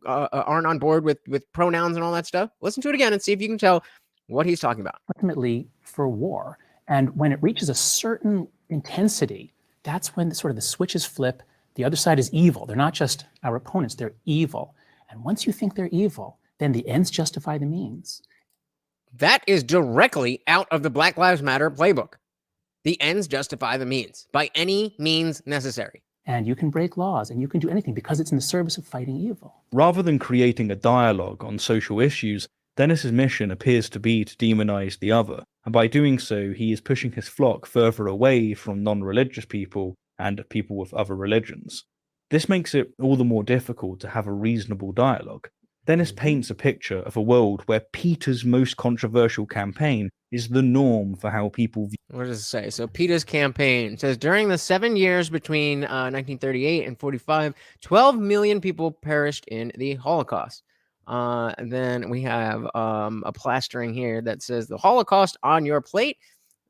aren't on board with pronouns and all that stuff? Listen to it again and see if you can tell what he's talking about. Ultimately for war. And when it reaches a certain intensity, that's when the switches flip. The other side is evil. They're not just our opponents, they're evil. And once you think they're evil, then the ends justify the means. That is directly out of the Black Lives Matter playbook. The ends justify the means, by any means necessary. And you can break laws, and you can do anything because it's in the service of fighting evil. Rather than creating a dialogue on social issues, Dennis's mission appears to be to demonize the other, and by doing so, he is pushing his flock further away from non-religious people and people with other religions. This makes it all the more difficult to have a reasonable dialogue. Dennis paints a picture of a world where Peter's most controversial campaign is the norm for how people view. What does it say? So Peter's campaign says during the 7 years between 1938 and 45, 12 million people perished in the Holocaust. And then we have a plastering here that says the Holocaust on your plate.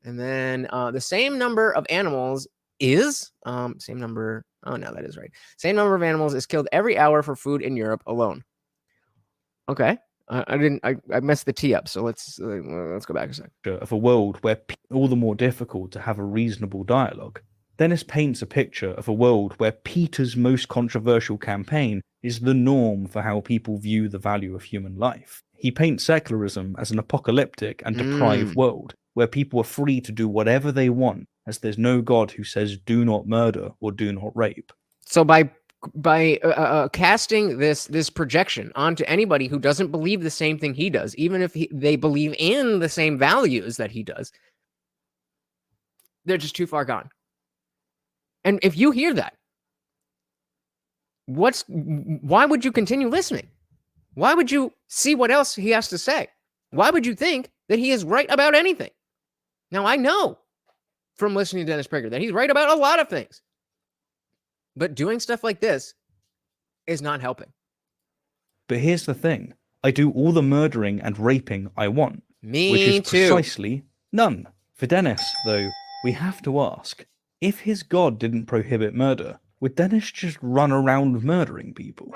And then the same number of animals is same number. Oh, no, that is right. Same number of animals is killed every hour for food in Europe alone. Okay. I messed the T up, so let's go back a second. Of a world where all the more difficult to have a reasonable dialogue. Dennis paints a picture of a world where Peter's most controversial campaign is the norm for how people view the value of human life. He paints secularism as an apocalyptic and deprived world where people are free to do whatever they want, as there's no God who says do not murder or do not rape. So by casting this projection onto anybody who doesn't believe the same thing he does, even if they believe in the same values that he does, they're just too far gone. And if you hear that, why would you continue listening? Why would you see what else he has to say? Why would you think that he is right about anything? Now, I know from listening to Dennis Prager that he's right about a lot of things. But doing stuff like this is not helping. But here's the thing. I do all the murdering and raping I want. Me which is too. Precisely none. For Dennis, though, we have to ask, if his God didn't prohibit murder, would Dennis just run around murdering people?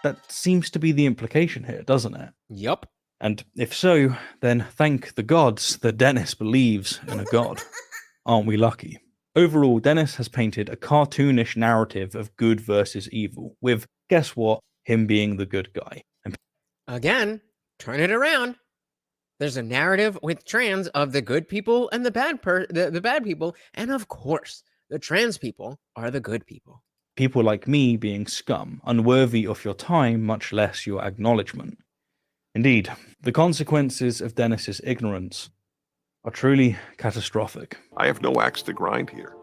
That seems to be the implication here, doesn't it? Yup. And if so, then thank the gods that Dennis believes in a God. Aren't we lucky? Overall, Dennis has painted a cartoonish narrative of good versus evil, with, guess what, him being the good guy. And Again, turn it around. There's a narrative with trans of the good people and the bad people, and of course, the trans people are the good people. people like me being scum, unworthy of your time, much less your acknowledgement. Indeed, the consequences of Dennis's ignorance are truly catastrophic. I have no axe to grind here.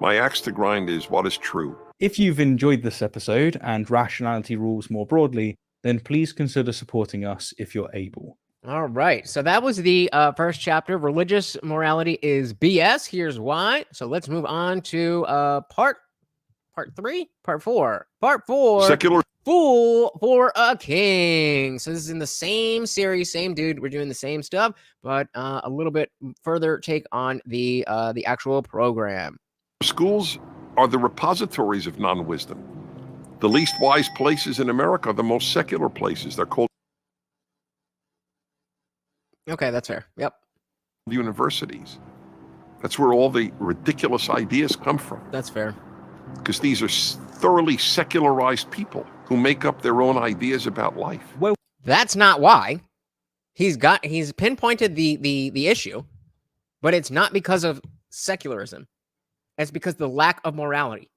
My axe to grind is what is true. If you've enjoyed this episode and Rationality Rules more broadly, then please consider supporting us if you're able. All right. So that was the first chapter. Religious morality is BS. Here's why. So let's move on to part 4. Secular. Fool for a king. So this is in the same series, same dude. We're doing the same stuff, but a little bit further take on the actual program. Schools are the repositories of non-wisdom. The least wise places in America are the most secular places. They're called Okay, that's fair. Yep. universities. That's where all the ridiculous ideas come from. That's fair. Because these are thoroughly secularized people who make up their own ideas about life. Well, That's not why. He's pinpointed the issue, but it's not because of secularism. It's because the lack of morality.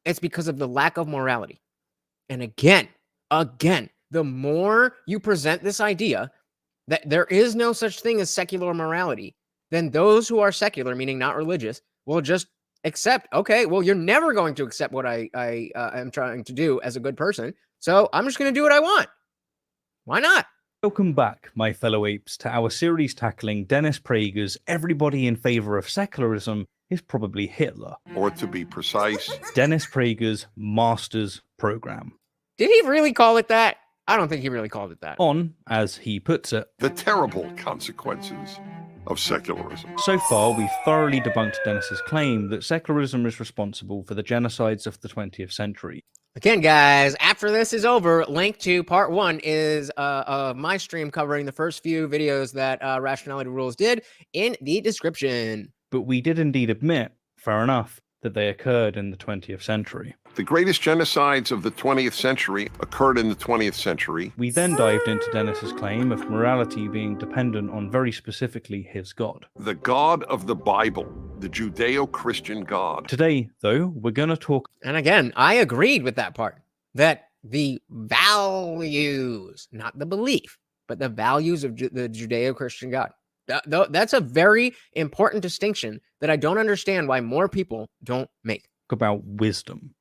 It's because of the lack of morality. And again, the more you present this idea that there is no such thing as secular morality, then those who are secular, meaning not religious, will just accept, okay, well, you're never going to accept what I am trying to do as a good person, so I'm just going to do what I want. Why not? welcome back, my fellow apes, to our series tackling Dennis Prager's Everybody in Favor of Secularism is Probably Hitler. Or to be precise, Dennis Prager's Master's Program. Did he really call it that? I don't think he really called it that. On, as he puts it, the terrible consequences of secularism. so far we've thoroughly debunked Dennis's claim that secularism is responsible for the genocides of the 20th century. Again, guys, after this is over, link to part 1 is my stream covering the first few videos that Rationality Rules did in the description. But we did indeed admit, fair enough, that they occurred in the 20th century. The greatest genocides of the 20th century occurred in the 20th century. We then dived into Dennis's claim of morality being dependent on very specifically his God. The God of the Bible, the Judeo-Christian God. Today, though, we're going to talk And again, I agreed with that part, that the values, not the belief, but the values of the Judeo-Christian God. That's a very important distinction that I don't understand why more people don't make. about wisdom.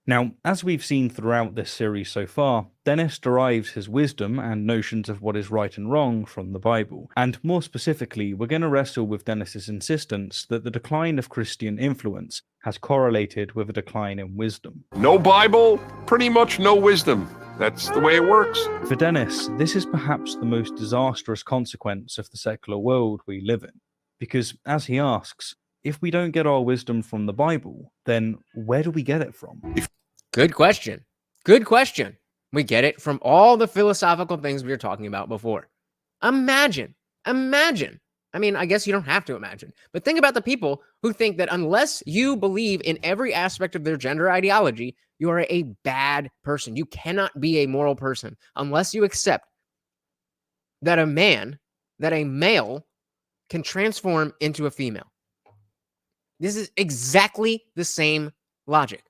Now, as we've seen throughout this series so far, Dennis derives his wisdom and notions of what is right and wrong from the Bible. And more specifically, we're going to wrestle with Dennis's insistence that the decline of Christian influence has correlated with a decline in wisdom. No Bible, pretty much no wisdom. That's the way it works. For Dennis, this is perhaps the most disastrous consequence of the secular world we live in. Because, as he asks, if we don't get our wisdom from the Bible, then where do we get it from? Good question. Good question. We get it from all the philosophical things we were talking about before. Imagine. I mean, I guess you don't have to imagine, but think about the people who think that unless you believe in every aspect of their gender ideology, you are a bad person. You cannot be a moral person unless you accept that a male can transform into a female. This is exactly the same logic.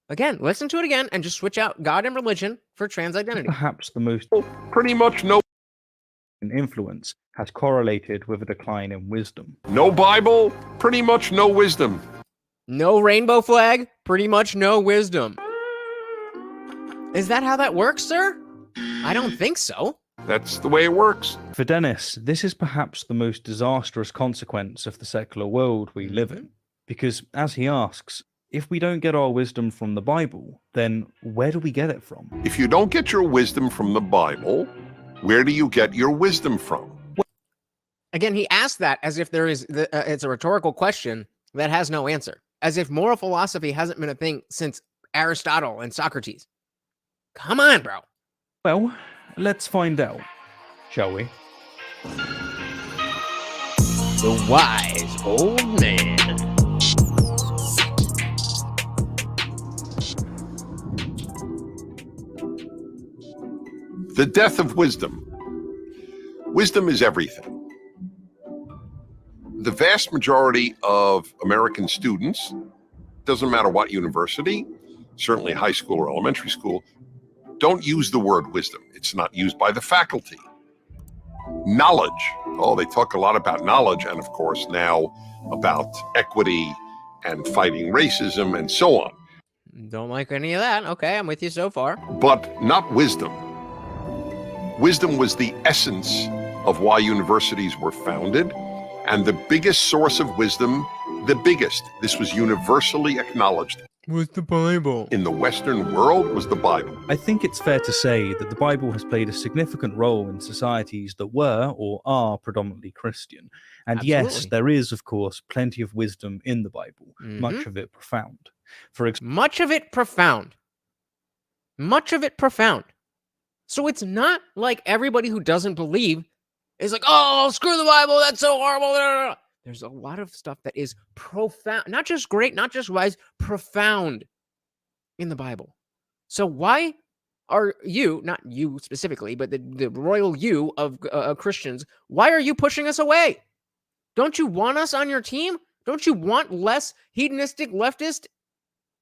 Again, listen to it again and just switch out God and religion for trans identity. Perhaps the most Pretty much no influence has correlated with a decline in wisdom. No Bible, pretty much no wisdom. No rainbow flag, pretty much no wisdom. Is that how that works, sir? I don't think so. That's the way it works. For Dennis, this is perhaps the most disastrous consequence of the secular world we live in. Because, as he asks, if we don't get our wisdom from the Bible, then where do we get it from? If you don't get your wisdom from the Bible, where do you get your wisdom from? Again, he asked that as if it's a rhetorical question that has no answer. As if moral philosophy hasn't been a thing since Aristotle and Socrates. Come on, bro. Well, let's find out, shall we? The wise old man. The death of wisdom. Wisdom is everything. The vast majority of American students, doesn't matter what university, certainly high school or elementary school, don't use the word wisdom. It's not used by the faculty. Knowledge. Oh, they talk a lot about knowledge, and of course now about equity and fighting racism and so on. Don't like any of that. Okay, I'm with you so far. But not wisdom. Wisdom was the essence of why universities were founded, and the biggest source of wisdom, this was universally acknowledged, was the Bible. In the Western world was the Bible. I think it's fair to say that the Bible has played a significant role in societies that were or are predominantly Christian. And yes, there is, of course, plenty of wisdom in the Bible, much of it profound. Much of it profound. Much of it profound. So it's not like everybody who doesn't believe is like, oh, screw the Bible, that's so horrible. There's a lot of stuff that is profound, not just great, not just wise, profound in the Bible. So why are you, not you specifically, but the royal you of Christians, why are you pushing us away? Don't you want us on your team? Don't you want less hedonistic leftist?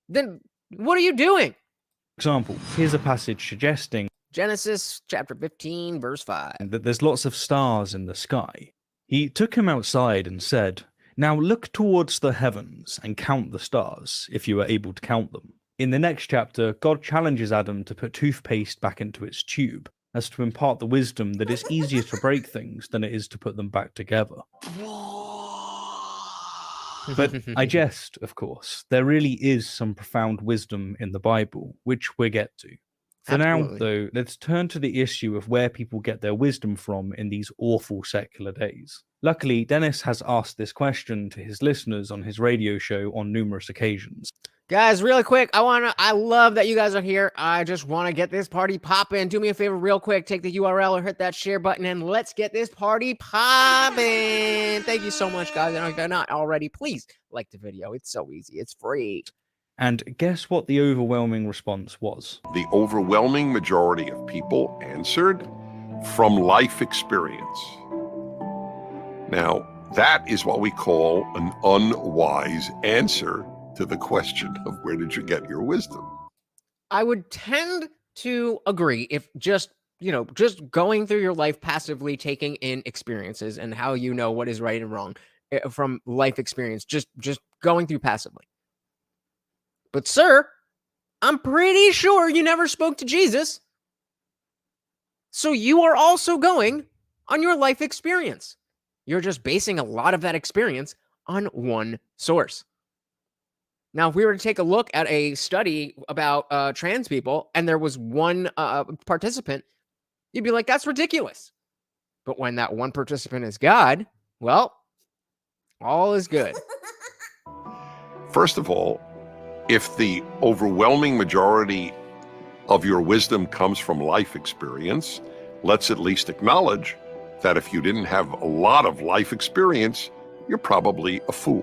Then what are you doing? For example, here's a passage suggesting Genesis chapter 15, verse 5. That there's lots of stars in the sky. He took him outside and said, "Now look towards the heavens and count the stars, if you are able to count them." In the next chapter, God challenges Adam to put toothpaste back into its tube, as to impart the wisdom that it's easier to break things than it is to put them back together. But I jest, of course. There really is some profound wisdom in the Bible, which we'll get to. For now, though, let's turn to the issue of where people get their wisdom from in these awful secular days. Luckily, Dennis has asked this question to his listeners on his radio show on numerous occasions. Guys, really quick, I love that you guys are here. I just want to get this party popping. Do me a favor real quick, take the URL or hit that share button and let's get this party popping. Thank you so much, guys. And if you're not already, please like the video. It's so easy. It's free. And guess what the overwhelming response was? The overwhelming majority of people answered from life experience. Now, that is what we call an unwise answer to the question of where did you get your wisdom? I would tend to agree if just going through your life passively taking in experiences and how you know what is right and wrong from life experience, just going through passively. But sir, I'm pretty sure you never spoke to Jesus. So you are also going on your life experience. You're just basing a lot of that experience on one source. Now, if we were to take a look at a study about trans people and there was one participant, you'd be like, that's ridiculous. But when that one participant is God, well, all is good. First of all, if the overwhelming majority of your wisdom comes from life experience, let's at least acknowledge that if you didn't have a lot of life experience, you're probably a fool,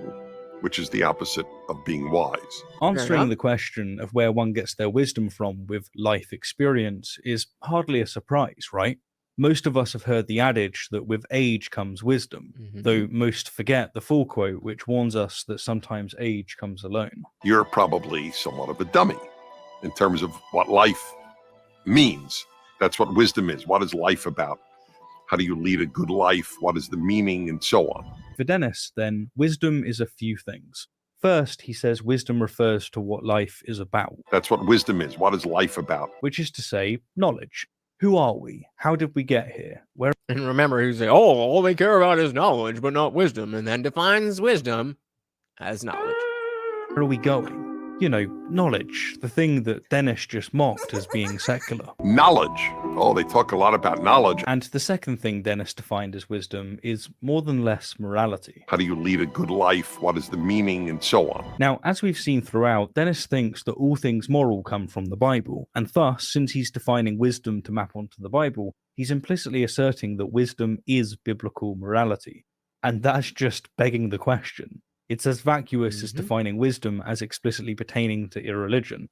which is the opposite of being wise. Answering the question of where one gets their wisdom from with life experience is hardly a surprise, right? Most of us have heard the adage that with age comes wisdom, though most forget the full quote, which warns us that sometimes age comes alone. You're probably somewhat of a dummy in terms of what life means. That's what wisdom is. What is life about? How do you lead a good life? What is the meaning? And so on. For Dennis, then, wisdom is a few things. First, he says wisdom refers to what life is about. That's what wisdom is. What is life about? Which is to say, knowledge. Who are we? How did we get here? Where? And remember, he say, oh, all they care about is knowledge, but not wisdom, and then defines wisdom as knowledge. Where are we going? You know, knowledge, the thing that Dennis just mocked as being secular. Knowledge. Oh, they talk a lot about knowledge. And the second thing Dennis defined as wisdom is more than less morality. How do you lead a good life? What is the meaning? And so on. Now, as we've seen throughout, Dennis thinks that all things moral come from the Bible, and thus, since he's defining wisdom to map onto the Bible, he's implicitly asserting that wisdom is biblical morality. And that's just begging the question. It's as vacuous as defining wisdom as explicitly pertaining to irreligion.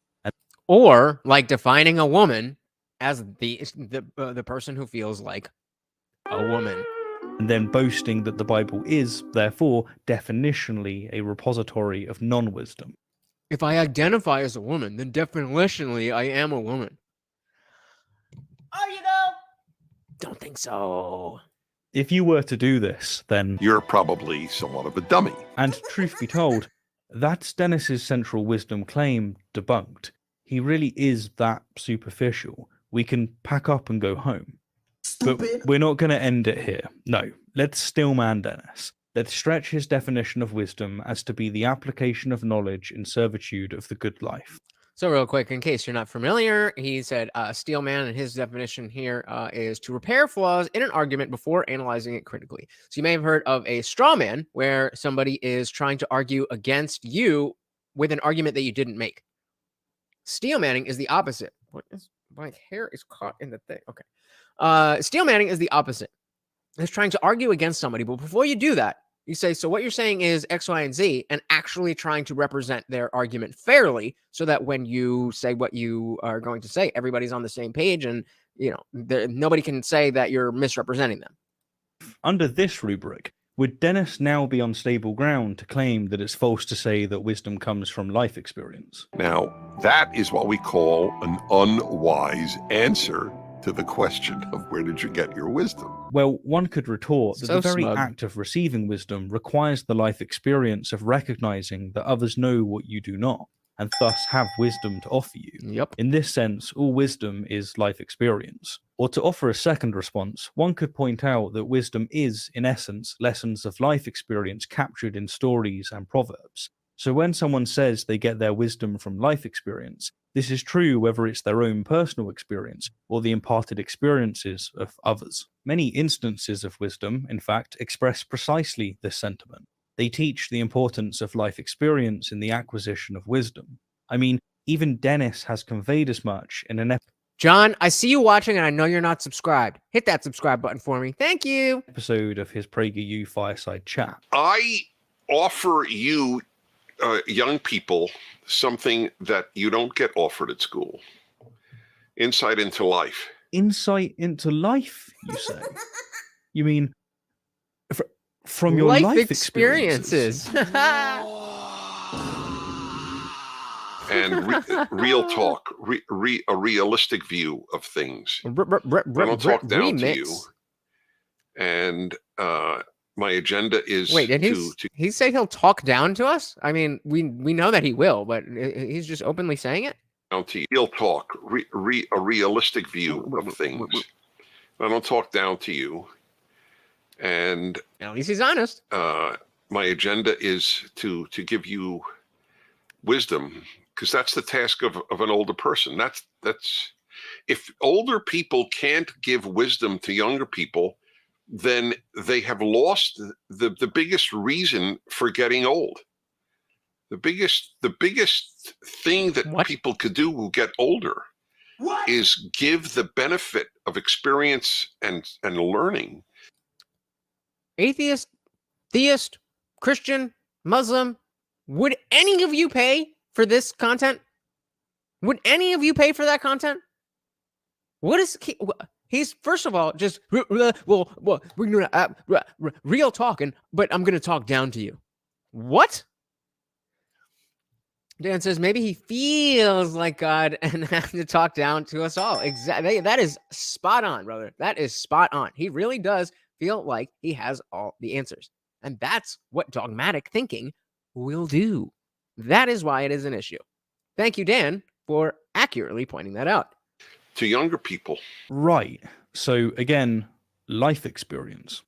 Or like defining a woman as the person who feels like a woman. And then boasting that the Bible is, therefore, definitionally a repository of non-wisdom. If I identify as a woman, then definitionally I am a woman. Oh, you know? Don't think so. If you were to do this, then you're probably somewhat of a dummy. And truth be told, that's Dennis's central wisdom claim debunked. He really is that superficial. We can pack up and go home. Stupid. But we're not going to end it here. No, let's stillman Dennis. Let's stretch his definition of wisdom as to be the application of knowledge in servitude of the good life. So real quick, in case you're not familiar, he said steelman, and his definition here is to repair flaws in an argument before analyzing it critically. So you may have heard of a straw man where somebody is trying to argue against you with an argument that you didn't make. Steelmanning is the opposite. What is my hair is caught in the thing? Okay. Steelmanning is the opposite. It's trying to argue against somebody, but before you do that, you say, so what you're saying is X, Y, and Z, and actually trying to represent their argument fairly so that when you say what you are going to say, everybody's on the same page and, you know, nobody can say that you're misrepresenting them. Under this rubric, would Dennis now be on stable ground to claim that it's false to say that wisdom comes from life experience? Now, that is what we call an unwise answer to the question of where did you get your wisdom? Well, one could retort that So the very smug. act of receiving wisdom requires the life experience of recognizing that others know what you do not, and thus have wisdom to offer you. Yep. In this sense, all wisdom is life experience. Or to offer a second response, one could point out that wisdom is, in essence, lessons of life experience captured in stories and proverbs. So when someone says they get their wisdom from life experience, this is true whether it's their own personal experience or the imparted experiences of others. Many instances of wisdom, in fact, express precisely this sentiment. They teach the importance of life experience in the acquisition of wisdom. I mean, even Dennis has conveyed as much in an John, I see you watching and I know you're not subscribed. Hit that subscribe button for me. Thank you. episode of his Prager U Fireside Chat. I offer you young people something that you don't get offered at school. Insight into life. Insight into life, you say? You mean from your life experiences? And real talk, a realistic view of things. I don't talk down to you. And my agenda is he say he'll talk down to us? I mean, we know that he will, but he's just openly saying it? Down to real talk, a realistic view of things. I don't talk down to you. And At least he's honest. my agenda is to give you wisdom, because that's the task of an older person. That's if older people can't give wisdom to younger people, then they have lost the biggest reason for getting old. The biggest thing that people could do who get older is give the benefit of experience and learning. Atheist, theist, Christian, Muslim, would any of you pay for this content? Would any of you pay for that content? What is he's first of all just well we're gonna real talking, but I'm gonna talk down to you. What? Dan says maybe he feels like God and has to talk down to us all. Exactly. That is spot on, brother. That is spot on. He really does feel like he has all the answers. And that's what dogmatic thinking will do. That is why it is an issue. Thank you, Dan, for accurately pointing that out. To younger people. Right. So again, life experience.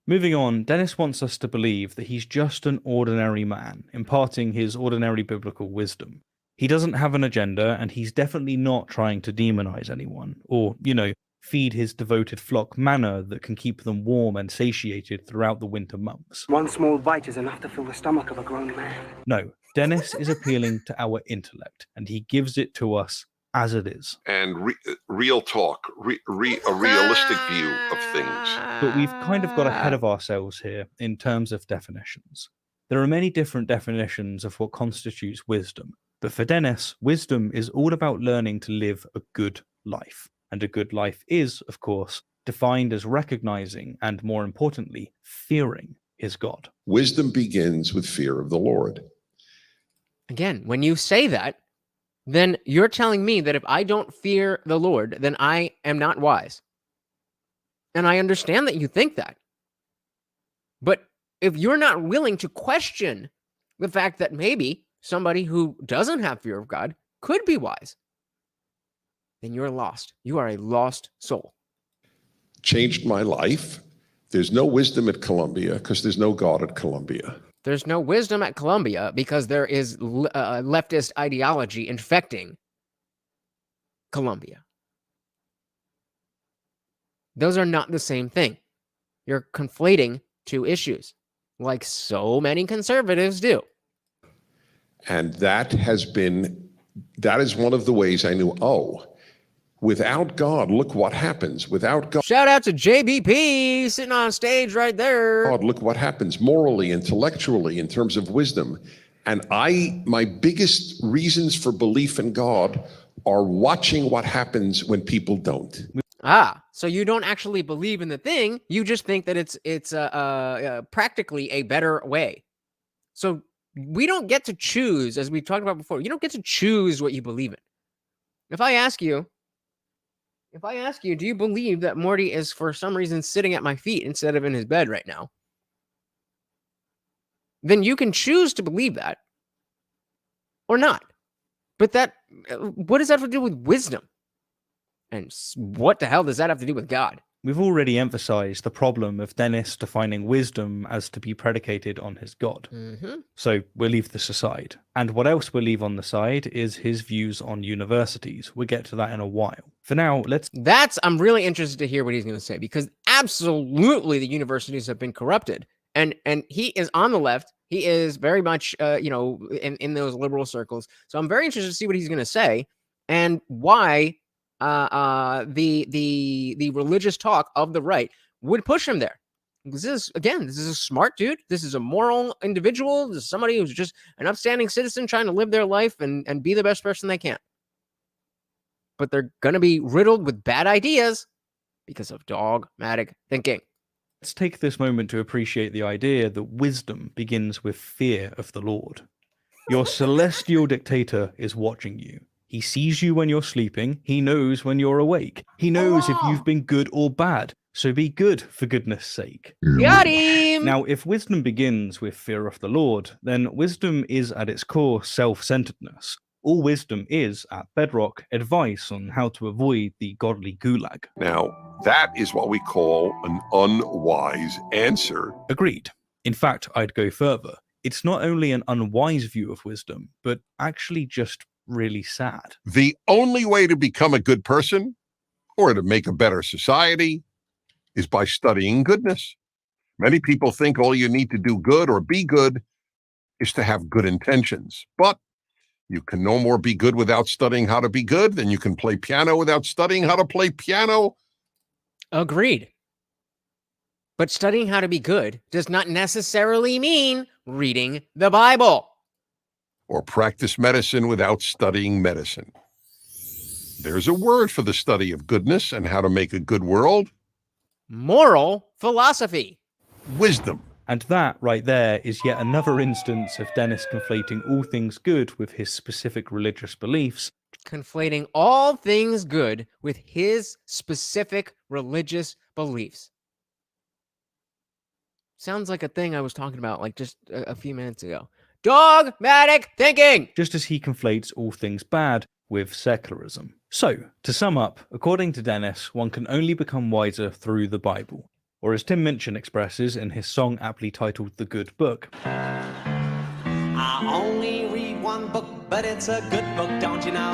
Moving on, Dennis wants us to believe that he's just an ordinary man, imparting his ordinary biblical wisdom. He doesn't have an agenda, and he's definitely not trying to demonize anyone, or, feed his devoted flock manna that can keep them warm and satiated throughout the winter months. One small bite is enough to fill the stomach of a grown man. No, Dennis is appealing to our intellect, and he gives it to us as it is. And real talk, a realistic view of things. But we've kind of got ahead of ourselves here in terms of definitions. There are many different definitions of what constitutes wisdom, but for Dennis, wisdom is all about learning to live a good life. And a good life is, of course, defined as recognizing and, more importantly, fearing his God. Wisdom begins with fear of the Lord. Again, when you say that, then you're telling me that if I don't fear the Lord, then I am not wise. And I understand that you think that. But if you're not willing to question the fact that maybe somebody who doesn't have fear of God could be wise, then you're lost. You are a lost soul. Changed my life. There's no wisdom at Columbia because there's no God at Columbia. There's no wisdom at Columbia because there is leftist ideology infecting Columbia. Those are not the same thing. You're conflating two issues, like so many conservatives do. And that is one of the ways I knew, without God, look what happens. Without God. Shout out to JBP sitting on stage right there. God, look what happens morally, intellectually, in terms of wisdom. And my biggest reasons for belief in God are watching what happens when people don't. So you don't actually believe in the thing. You just think that it's practically a better way. So we don't get to choose, as we talked about before. You don't get to choose what you believe in. If I ask you, do you believe that Morty is for some reason sitting at my feet instead of in his bed right now? Then you can choose to believe that or not. But what does that have to do with wisdom? And what the hell does that have to do with God? We've already emphasized the problem of Dennis defining wisdom as to be predicated on his God. Mm-hmm. So we'll leave this aside. And what else we'll leave on the side is his views on universities. We'll get to that in a while. For now, I'm really interested to hear what he's going to say, because absolutely the universities have been corrupted. And he is on the left. He is very much, in those liberal circles. So I'm very interested to see what he's going to say and why the religious talk of the right would push him there. This is a smart dude. This is a moral individual. This is somebody who's just an upstanding citizen trying to live their life and be the best person they can. But they're going to be riddled with bad ideas because of dogmatic thinking. Let's take this moment to appreciate the idea that wisdom begins with fear of the Lord. Your celestial dictator is watching you. He sees you when you're sleeping. He knows when you're awake. He knows if you've been good or bad. So be good, for goodness sake. Got him! Now, if wisdom begins with fear of the Lord, then wisdom is at its core self-centeredness. All wisdom is, at bedrock, advice on how to avoid the godly gulag. Now, that is what we call an unwise answer. Agreed. In fact, I'd go further. It's not only an unwise view of wisdom, but actually just really sad. The only way to become a good person or to make a better society is by studying goodness. Many people think all you need to do good or be good is to have good intentions. But you can no more be good without studying how to be good than you can play piano without studying how to play piano. Agreed. But studying how to be good does not necessarily mean reading the Bible. Or practice medicine without studying medicine. There's a word for the study of goodness and how to make a good world. Moral philosophy. Wisdom. And that right there is yet another instance of Dennis conflating all things good with his specific religious beliefs. Conflating all things good with his specific religious beliefs. Sounds like a thing I was talking about like just a few minutes ago. Dogmatic thinking! Just as he conflates all things bad with secularism. So, to sum up, according to Dennis, one can only become wiser through the Bible. Or as Tim Minchin expresses in his song aptly titled The Good Book, I only read one book, but it's a good book, don't you know?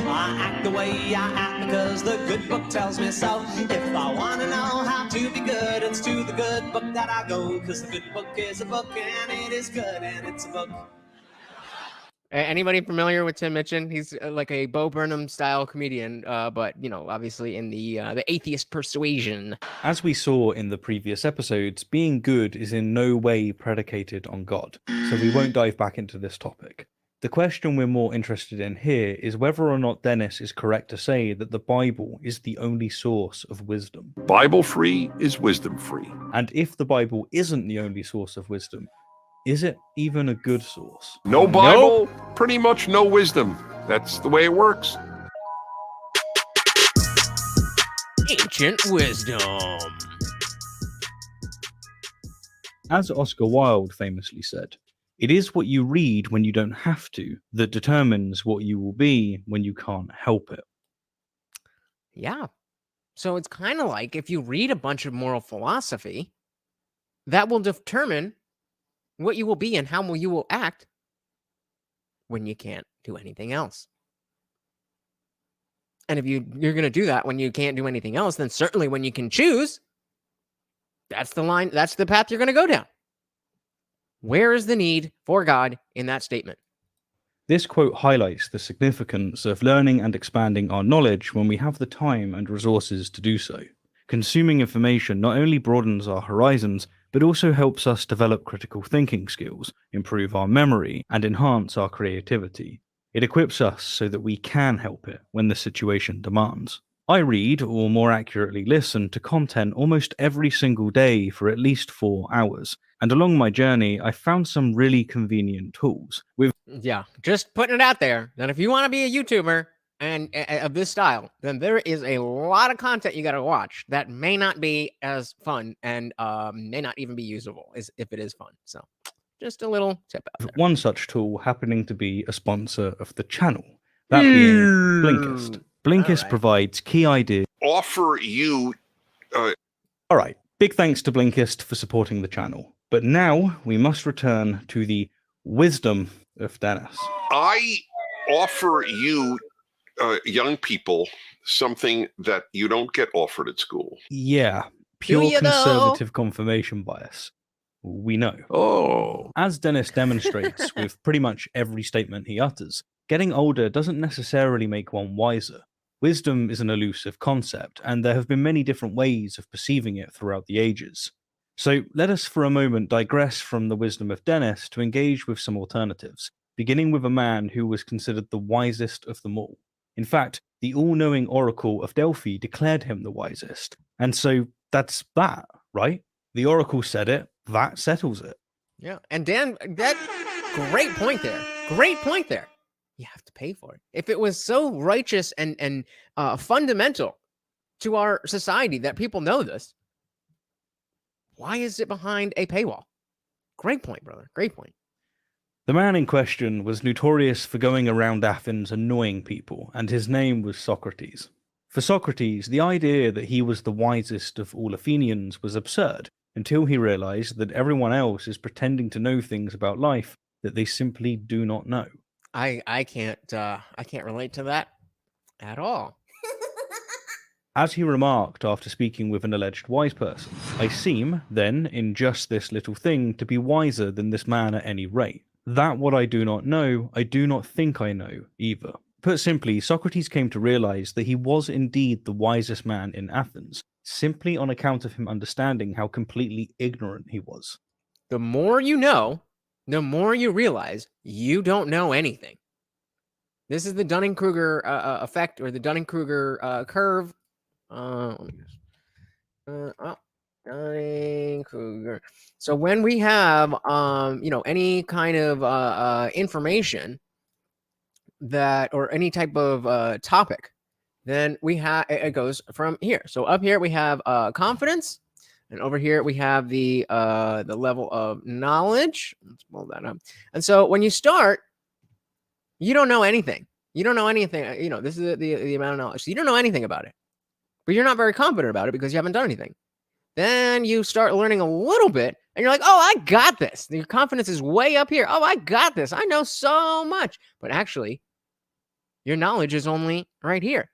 I act the way I act because the good book tells me so. If I want to know how to be good, it's to the good book that I go, because the good book is a book and it is good and it's a book. Anybody familiar with Tim Minchin? He's like a Bo Burnham style comedian, but you know, obviously in the atheist persuasion. as we saw in the previous episodes, being good is in no way predicated on God, so we won't dive back into this topic. The question we're more interested in here is whether or not Dennis is correct to say that the Bible is the only source of wisdom. Bible free is wisdom free. And if the Bible isn't the only source of wisdom, is it even a good source? No Bible, pretty much no wisdom. That's the way it works. Ancient wisdom. As Oscar Wilde famously said, it is what you read when you don't have to that determines what you will be when you can't help it. Yeah. So it's kind of like if you read a bunch of moral philosophy, that will determine what you will be and how you will act when you can't do anything else. And if you're going to do that when you can't do anything else, then certainly when you can choose, that's the line, that's the path you're going to go down. Where is the need for God in that statement? This quote highlights the significance of learning and expanding our knowledge when we have the time and resources to do so. Consuming information not only broadens our horizons, but also helps us develop critical thinking skills, improve our memory, and enhance our creativity. It equips us so that we can help it when the situation demands. I read, or more accurately listen, to content almost every single day for at least 4 hours, and along my journey I found some really convenient tools. Yeah, just putting it out there that if you want to be a YouTuber and of this style, then there is a lot of content you got to watch that may not be as fun and may not even be usable as if it is fun. So just a little tip out there. One such tool happening to be a sponsor of the channel, that being Blinkist. Blinkist provides key ideas. Offer you... Alright, big thanks to Blinkist for supporting the channel. But now we must return to the wisdom of Dennis. I offer you, young people, something that you don't get offered at school. Yeah, pure conservative confirmation bias. We know. Oh. As Dennis demonstrates with pretty much every statement he utters, getting older doesn't necessarily make one wiser. Wisdom is an elusive concept, and there have been many different ways of perceiving it throughout the ages. So let us for a moment digress from the wisdom of Dennis to engage with some alternatives, beginning with a man who was considered the wisest of them all. In fact, the all-knowing oracle of Delphi declared him the wisest. And so that's that, right? The oracle said it, that settles it. Yeah, and Dan, that great point there. Great point there. You have to pay for it. If it was so righteous and fundamental to our society that people know this, why is it behind a paywall? Great point, brother. Great point. The man in question was notorious for going around Athens annoying people, and his name was Socrates. For Socrates, the idea that he was the wisest of all Athenians was absurd, until he realized that everyone else is pretending to know things about life that they simply do not know. I can't relate to that at all. As he remarked after speaking with an alleged wise person, I seem, then, in just this little thing, to be wiser than this man at any rate. That what I do not know, I do not think I know, either. Put simply, Socrates came to realize that he was indeed the wisest man in Athens, simply on account of him understanding how completely ignorant he was. The more you know, the more you realize you don't know anything. This is the Dunning-Kruger effect, or the Dunning-Kruger curve. Dunning-Kruger. So when we have, any kind of information that, or any type of topic, then we have, it goes from here. So up here we have confidence, and over here we have the level of knowledge. Let's pull that up. And so when you start, you don't know anything. You don't know anything. This is the amount of knowledge. So you don't know anything about it, but you're not very confident about it because you haven't done anything. Then you start learning a little bit, and you're like, oh, I got this. Your confidence is way up here. Oh, I got this. I know so much. But actually, your knowledge is only right here.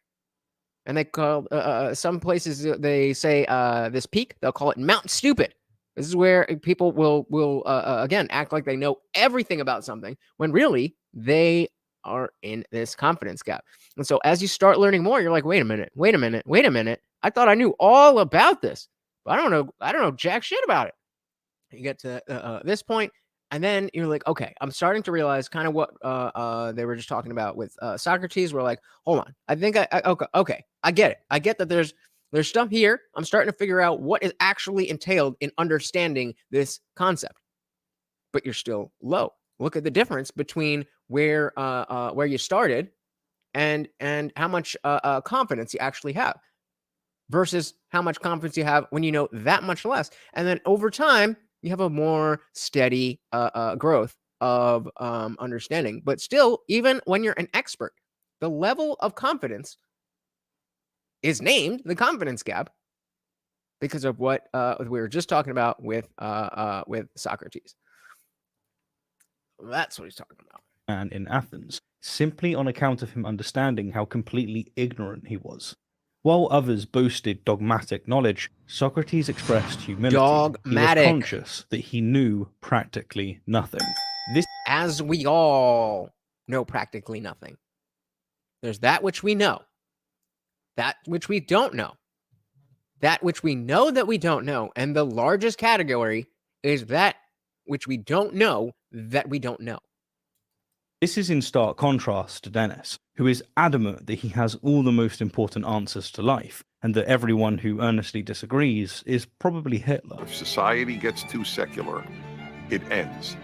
And they call, some places, they say this peak, they'll call it Mount Stupid. This is where people will again, act like they know everything about something, when really they are in this confidence gap. And so as you start learning more, you're like, wait a minute. I thought I knew all about this, but I don't know jack shit about it. You get to this point, and then you're like, okay, I'm starting to realize kind of what they were just talking about with Socrates. We're like, hold on, I think okay, I get it. I get that there's stuff here. I'm starting to figure out what is actually entailed in understanding this concept, but you're still low. Look at the difference between where you started and how much confidence you actually have versus how much confidence you have when you know that much less. And then over time, you have a more steady growth of understanding. But still, even when you're an expert, the level of confidence is named the confidence gap because of what we were just talking about with Socrates. That's what he's talking about. Man in Athens, simply on account of him understanding how completely ignorant he was. While others boasted dogmatic knowledge, Socrates expressed humility. Dogmatic. He was conscious that he knew practically nothing. This, as we all know practically nothing. There's that which we know, that which we don't know, that which we know that we don't know, and the largest category is that which we don't know that we don't know. This is in stark contrast to Dennis, who is adamant that he has all the most important answers to life, and that everyone who earnestly disagrees is probably Hitler. If society gets too secular, it ends.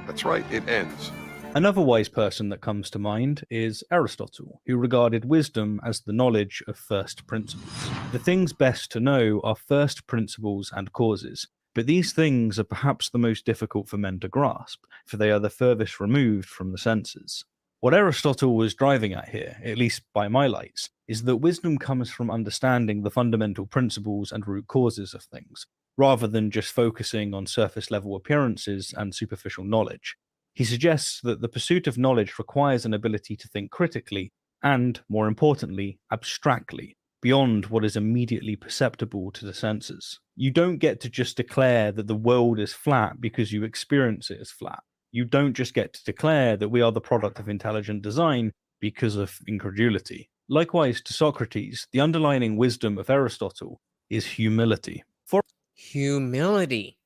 That's right, it ends. Another wise person that comes to mind is Aristotle, who regarded wisdom as the knowledge of first principles. The things best to know are first principles and causes, but these things are perhaps the most difficult for men to grasp, for they are the furthest removed from the senses. What Aristotle was driving at here, at least by my lights, is that wisdom comes from understanding the fundamental principles and root causes of things, rather than just focusing on surface-level appearances and superficial knowledge. He suggests that the pursuit of knowledge requires an ability to think critically and, more importantly, abstractly, beyond what is immediately perceptible to the senses. You don't get to just declare that the world is flat because you experience it as flat. You don't just get to declare that we are the product of intelligent design because of incredulity. Likewise to Socrates, the underlying wisdom of Aristotle is humility. For humility.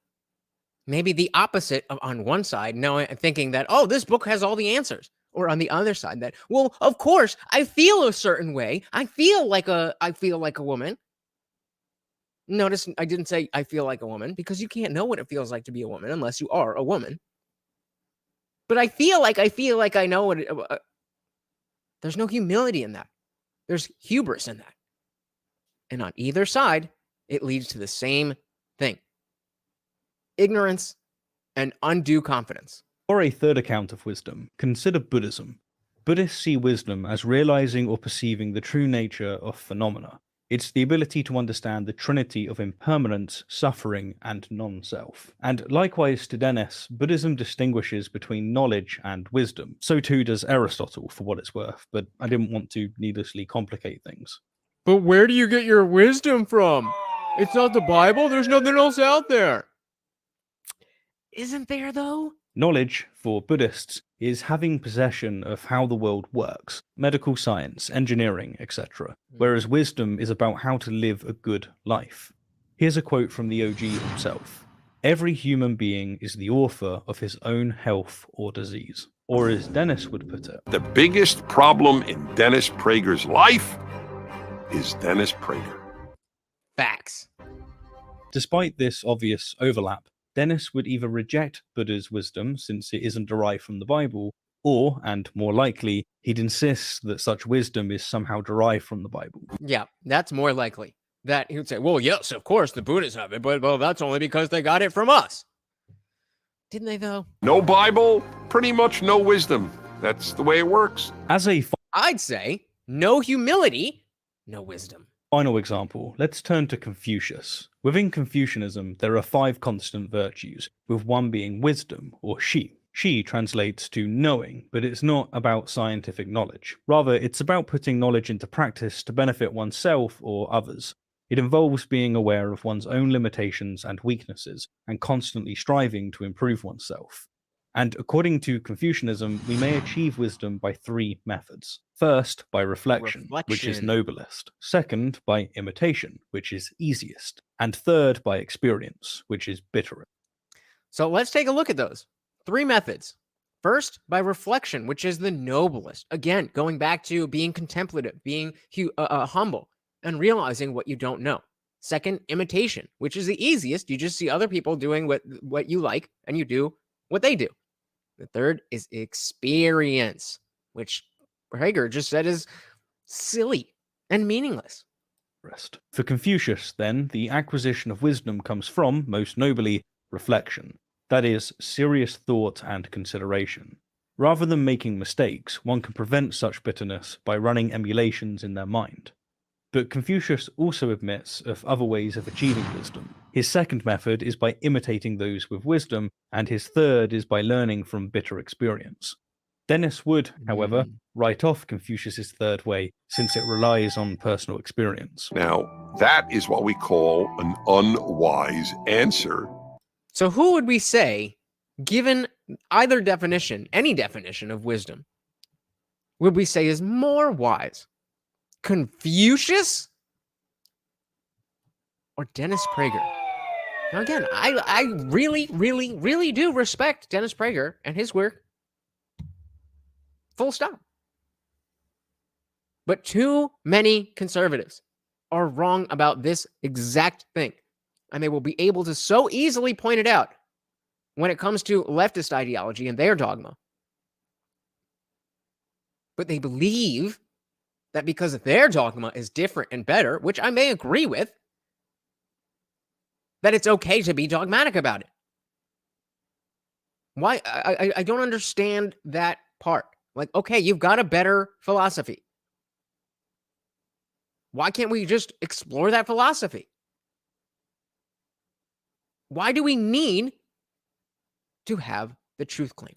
Maybe the opposite of on one side, knowing, thinking that, oh, this book has all the answers. Or on the other side, that, well, of course, I feel a certain way. I feel like a woman. Notice I didn't say I feel like a woman, because you can't know what it feels like to be a woman unless you are a woman. But I feel like I know what there's no humility in that. There's hubris in that. And on either side, it leads to the same thing. Ignorance and undue confidence. For a third account of wisdom, consider Buddhism. Buddhists see wisdom as realizing or perceiving the true nature of phenomena. It's the ability to understand the trinity of impermanence, suffering, and non-self. And likewise to Dennis, Buddhism distinguishes between knowledge and wisdom. So too does Aristotle, for what it's worth, but I didn't want to needlessly complicate things. But where do you get your wisdom from? It's not the Bible. There's nothing else out there. Isn't there, though? Knowledge, for Buddhists, is having possession of how the world works, medical science, engineering, etc., whereas wisdom is about how to live a good life. Here's a quote from the OG himself. Every human being is the author of his own health or disease. Or as Dennis would put it, The biggest problem in Dennis Prager's life is Dennis Prager. Facts. despite this obvious overlap, Dennis would either reject Buddha's wisdom since it isn't derived from the Bible, or, and more likely, he'd insist that such wisdom is somehow derived from the Bible. Yeah, that's more likely. That he would say, well, yes, of course, the Buddhists have it, but well, that's only because they got it from us. Didn't they, though? No Bible, pretty much no wisdom. That's the way it works. As a I'd say no humility, no wisdom. final example, let's turn to Confucius. Within Confucianism, there are 5 constant virtues, with one being wisdom, or shi. Shi translates to knowing, but it's not about scientific knowledge. Rather, it's about putting knowledge into practice to benefit oneself or others. It involves being aware of one's own limitations and weaknesses, and constantly striving to improve oneself. And according to Confucianism, we may achieve wisdom by 3 methods. First, by reflection, which is noblest. Second, by imitation, which is easiest. And third, by experience, which is bitterest. So let's take a look at those 3 methods. First, by reflection, which is the noblest. Again, going back to being contemplative, being humble, and realizing what you don't know. Second, imitation, which is the easiest. You just see other people doing what you like, and you do what they do. The third is experience, which Prager just said is silly and meaningless. For Confucius, then, the acquisition of wisdom comes from, most nobly, reflection. That is, serious thought and consideration. Rather than making mistakes, one can prevent such bitterness by running emulations in their mind. But Confucius also admits of other ways of achieving wisdom. His second method is by imitating those with wisdom, and his third is by learning from bitter experience. Dennis would, however, write off Confucius's third way, since it relies on personal experience. Now, that is what we call an unwise answer. So who would we say, given either definition, any definition of wisdom, would we say is more wise? Confucius or Dennis Prager? Now again, I really do respect Dennis Prager and his work. Full stop. But too many conservatives are wrong about this exact thing. And they will be able to so easily point it out when it comes to leftist ideology and their dogma. But they believe that because their dogma is different and better, which I may agree with, that it's okay to be dogmatic about it. Why? I don't understand that part. Like, okay, you've got a better philosophy. Why can't we just explore that philosophy? Why do we need to have the truth claim?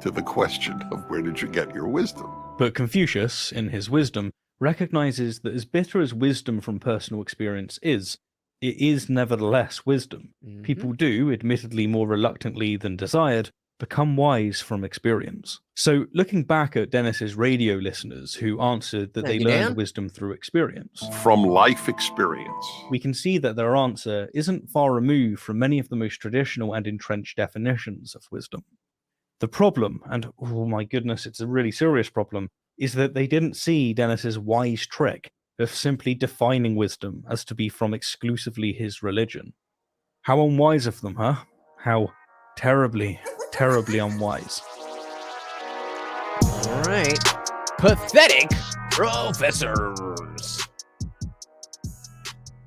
To the question of where did you get your wisdom? But Confucius, in his wisdom, recognizes that as bitter as wisdom from personal experience is, it is nevertheless wisdom. People do, admittedly more reluctantly than desired, become wise from experience. So looking back at Dennis's radio listeners who answered that they learned wisdom through experience. From life experience. We can see that their answer isn't far removed from many of the most traditional and entrenched definitions of wisdom. The problem, and oh my goodness, it's a really serious problem, is that they didn't see Dennis's wise trick of simply defining wisdom as to be from exclusively his religion. How unwise of them, huh? How terribly, terribly unwise. All right. Pathetic professors.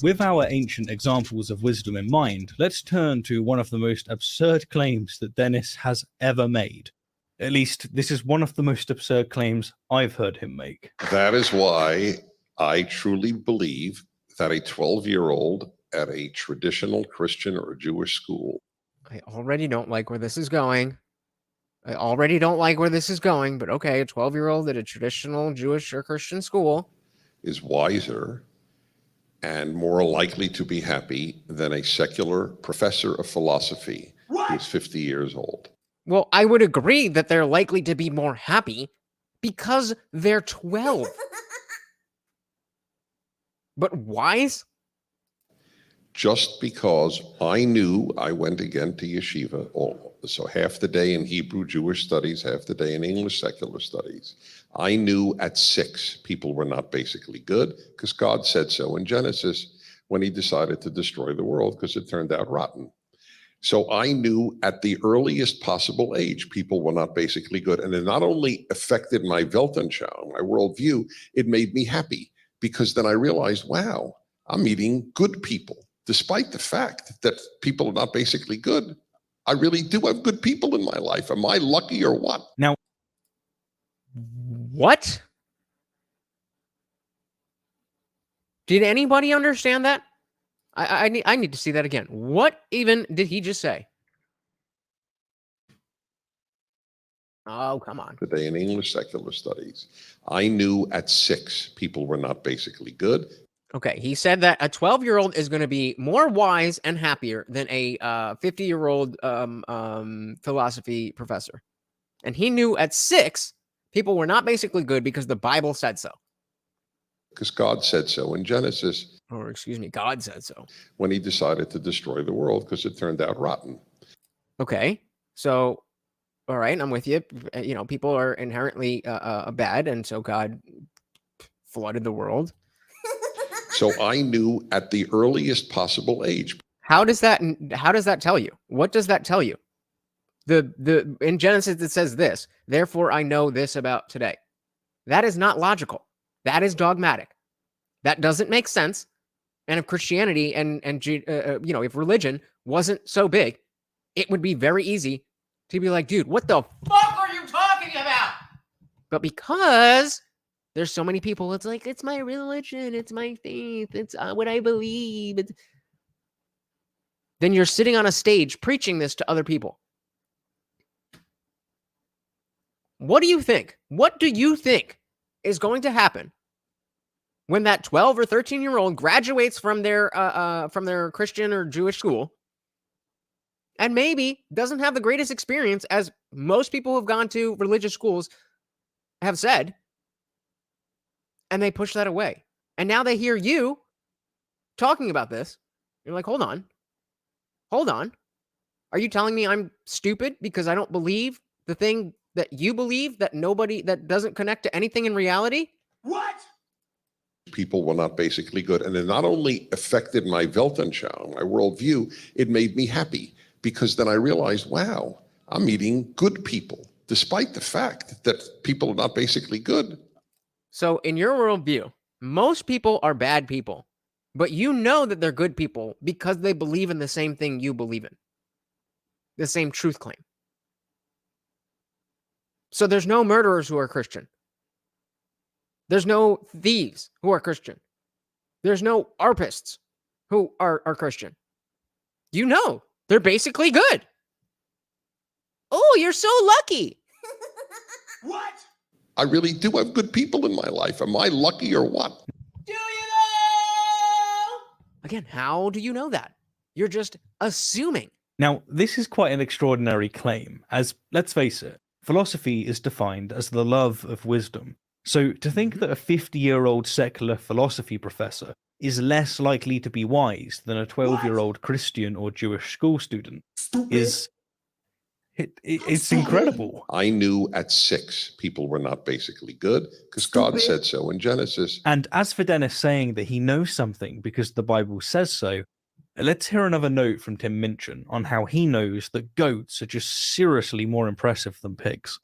With our ancient examples of wisdom in mind, let's turn to one of the most absurd claims that Dennis has ever made. At least, this is one of the most absurd claims I've heard him make. That is why I truly believe that a 12-year-old at a traditional Christian or Jewish school. I already don't like where this is going. But okay, a 12-year-old at a traditional Jewish or Christian school is wiser and more likely to be happy than a secular professor of philosophy who's 50 years old. Well, I would agree that they're likely to be more happy because they're 12. But wise? Just because I knew, I went again to yeshiva, so half the day in Hebrew Jewish studies, half the day in English secular studies. I knew at 6 people were not basically good because God said so in Genesis when he decided to destroy the world because it turned out rotten. So I knew at the earliest possible age people were not basically good. And it not only affected my Weltanschauung, my worldview, it made me happy because then I realized, wow, I'm meeting good people. Despite the fact that people are not basically good, I really do have good people in my life. Am I lucky or what? Now, what? Did anybody understand that? I need to see that again. What even did he just say? Oh, come on. Today in English secular studies, I knew at 6 people were not basically good. Okay, he said that a 12-year-old is going to be more wise and happier than a 50-year-old philosophy professor. And he knew at 6 people were not basically good because the Bible said so. Because God said so in Genesis. Or excuse me, God said so. When he decided to destroy the world because it turned out rotten. Okay, so, all right, I'm with you. You know, people are inherently bad, and so God flooded the world. So I knew at the earliest possible age. How does that tell you? What does that tell you? In Genesis it says this, therefore I know this about today. That is not logical. That is dogmatic. That doesn't make sense. And if Christianity and if religion wasn't so big, it would be very easy to be like, dude, what the fuck are you talking about? But because there's so many people, it's like, it's my religion, it's my faith, it's what I believe. Then you're sitting on a stage preaching this to other people. What do you think? What do you think is going to happen when that 12 or 13-year-old graduates from their Christian or Jewish school and maybe doesn't have the greatest experience, as most people who've gone to religious schools have said, and they push that away? And now they hear you talking about this. You're like, hold on. Are you telling me I'm stupid because I don't believe the thing that you believe, that doesn't connect to anything in reality? What? People were not basically good. And it not only affected my Weltanschauung, my worldview, it made me happy because then I realized, wow, I'm meeting good people, despite the fact that people are not basically good. So in your worldview, most people are bad people, but you know that they're good people because they believe in the same thing you believe in, the same truth claim. So there's no murderers who are Christian. There's no thieves who are Christian. There's no arpists who are Christian. You know, they're basically good. Oh, you're so lucky. What? I really do have good people in my life. Am I lucky or what? Do you know? Again, how do you know that? You're just assuming. Now, this is quite an extraordinary claim, as, let's face it, philosophy is defined as the love of wisdom. So to think that a 50-year-old secular philosophy professor is less likely to be wise than a 12-year-old Christian or Jewish school student is... It's incredible. I knew at 6 people were not basically good because God said so in Genesis. And as for Dennis saying that he knows something because the Bible says so, let's hear another note from Tim Minchin on how he knows that goats are just seriously more impressive than pigs.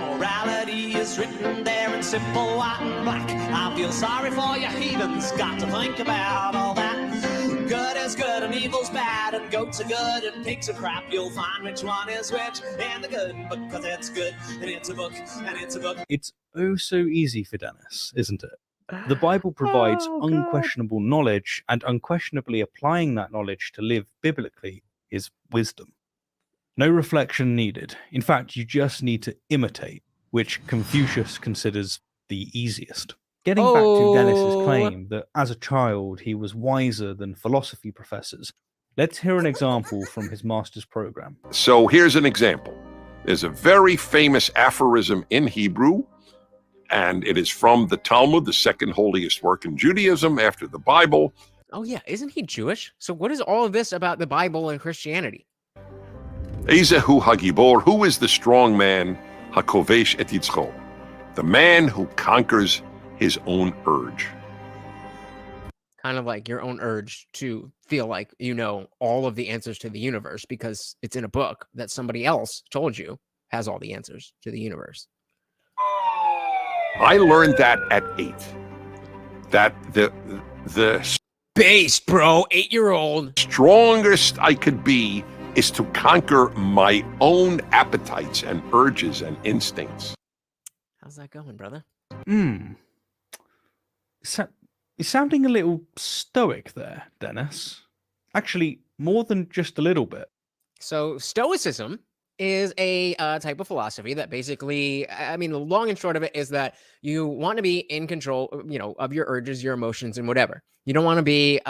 Morality is written there in simple white and black. I feel sorry for you heathens, got to think about all that. Good is good and evil's bad, and goats are good and pigs are crap. You'll find which one is which in the good book, because it's good and it's a book and it's a book. It's oh so easy for Dennis, isn't it? The Bible provides unquestionable knowledge, and unquestionably applying that knowledge to live biblically is wisdom. No reflection needed. In fact, you just need to imitate, which Confucius considers the easiest. Getting back to Dennis's claim that as a child he was wiser than philosophy professors, let's hear an example from his master's program. So here's an example. There's a very famous aphorism in Hebrew, and it is from the Talmud, the second holiest work in Judaism after the Bible. Oh yeah, isn't he Jewish? So what is all of this about the Bible and Christianity? Ezehu Hagibor, who is the strong man, Hakovesh et Yitzcho, the man who conquers his own urge. Kind of like your own urge to feel like you know all of the answers to the universe because it's in a book that somebody else told you has all the answers to the universe. I learned that at 8. That the Based, bro, 8-year-old. strongest I could be is to conquer my own appetites and urges and instincts. How's that going, brother? You're sounding a little stoic there, Dennis. Actually, more than just a little bit. So Stoicism is a type of philosophy that basically, I mean, the long and short of it is that you want to be in control, you know, of your urges, your emotions, and whatever. You don't want to be,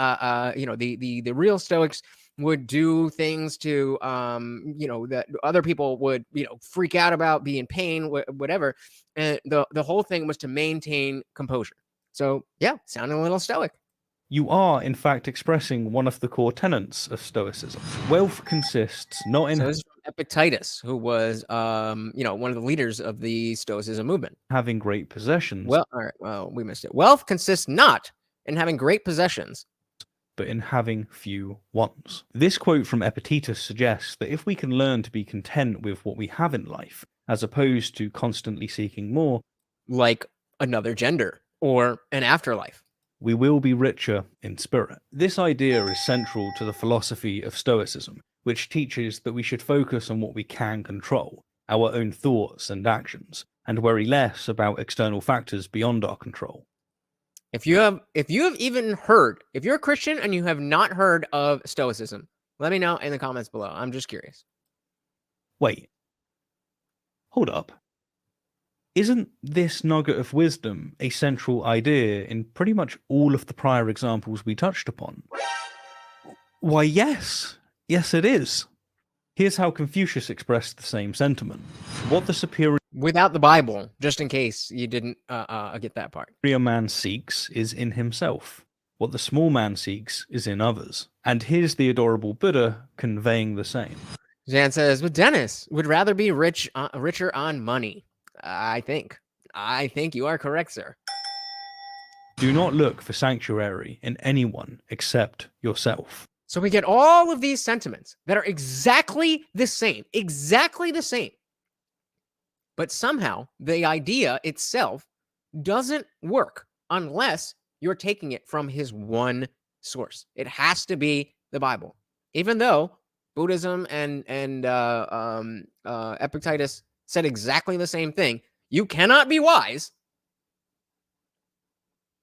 you know, the real Stoics would do things to, you know, that other people would, you know, freak out about, be in pain, whatever. And the whole thing was to maintain composure. So yeah, sounding a little stoic. You are, in fact, expressing one of the core tenets of Stoicism. Wealth consists not in... So this is from Epictetus, who was, you know, one of the leaders of the Stoicism movement. Having great possessions. Well, all right, well, we missed it. Wealth consists not in having great possessions, but in having few wants. This quote from Epictetus suggests that if we can learn to be content with what we have in life, as opposed to constantly seeking more, like another gender or an afterlife, we will be richer in spirit. This idea is central to the philosophy of Stoicism, which teaches that we should focus on what we can control, our own thoughts and actions, and worry less about external factors beyond our control. If you have even heard, if you're a Christian and you have not heard of Stoicism, let me know in the comments below. I'm just curious. Wait. Hold up. Isn't this nugget of wisdom a central idea in pretty much all of the prior examples we touched upon? Why, yes. Yes, it is. Here's how Confucius expressed the same sentiment. What the superior... Without the Bible, just in case you didn't get that part. Man seeks is in himself. What the small man seeks is in others. And here's the adorable Buddha conveying the same. Jan says, but Dennis would rather be richer on money. I think you are correct, sir. Do not look for sanctuary in anyone except yourself. So we get all of these sentiments that are exactly the same. But somehow the idea itself doesn't work unless you're taking it from his one source. It has to be the Bible. Even though Buddhism and Epictetus said exactly the same thing, you cannot be wise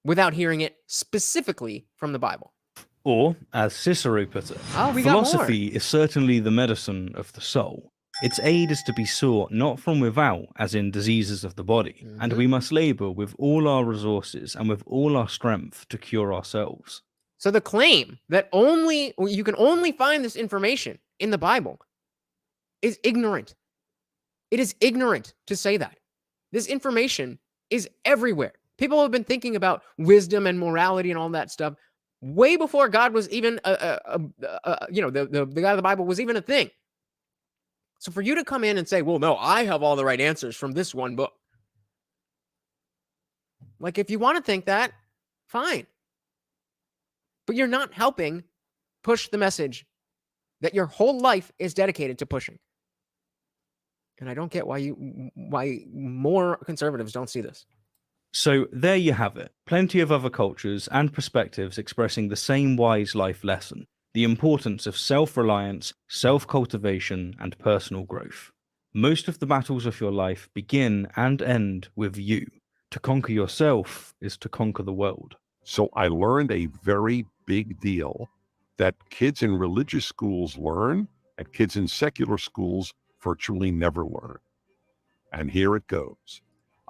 without hearing it specifically from the Bible. Or, as Cicero put it, philosophy is certainly the medicine of the soul. Its aid is to be sought not from without, as in diseases of the body, and we must labor with all our resources and with all our strength to cure ourselves. So the claim that you can only find this information in the Bible is ignorant. It is ignorant to say that. This information is everywhere. People have been thinking about wisdom and morality and all that stuff way before God was even, you know, the God of the Bible was even a thing. So for you to come in and say, well, no, I have all the right answers from this one book. Like, if you want to think that, fine. But you're not helping push the message that your whole life is dedicated to pushing. And I don't get why more conservatives don't see this. So there you have it. Plenty of other cultures and perspectives expressing the same wise life lesson, the importance of self-reliance, self-cultivation, and personal growth. Most of the battles of your life begin and end with you. To conquer yourself is to conquer the world. So I learned a very big deal that kids in religious schools learn and kids in secular schools virtually never learn. And here it goes.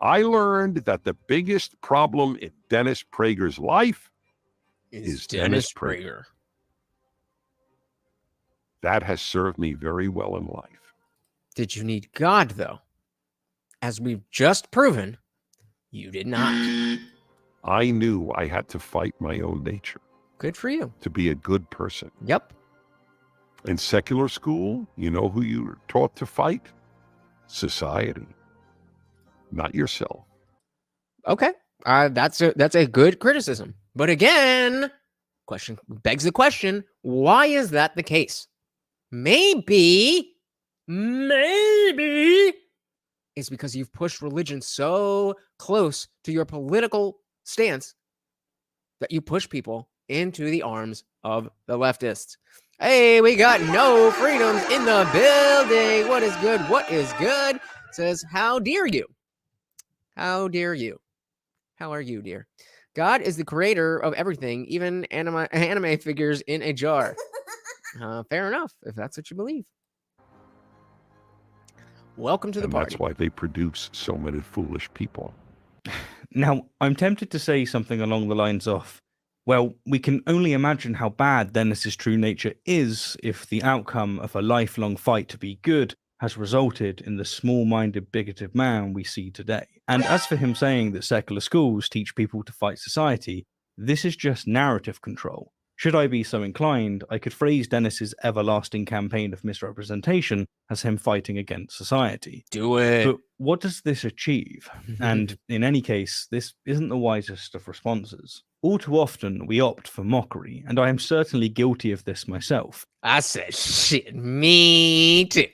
I learned that the biggest problem in Dennis Prager's life is Dennis Prager. That has served me very well in life. Did you need God, though? As we've just proven, you did not. I knew I had to fight my own nature. Good for you. To be a good person. Yep. In secular school, you know who you're taught to fight? Society, not yourself. Okay, that's a good criticism. But again, question begs the question: why is that the case? Maybe it's because you've pushed religion so close to your political stance that you push people into the arms of the leftists. Hey, we got no freedoms in the building. What is good? What is good? It says, how dare you? How dare you? How are you, dear? God is the creator of everything, even anime figures in a jar. Fair enough, if that's what you believe. Welcome to the party. That's why they produce so many foolish people. Now, I'm tempted to say something along the lines of, well, we can only imagine how bad Dennis's true nature is if the outcome of a lifelong fight to be good has resulted in the small-minded, bigoted man we see today. And as for him saying that secular schools teach people to fight society, this is just narrative control. Should I be so inclined, I could phrase Dennis's everlasting campaign of misrepresentation as him fighting against society. Do it. But what does this achieve? And in any case, this isn't the wisest of responses. All too often, we opt for mockery, and I am certainly guilty of this myself. I said, shit, me too.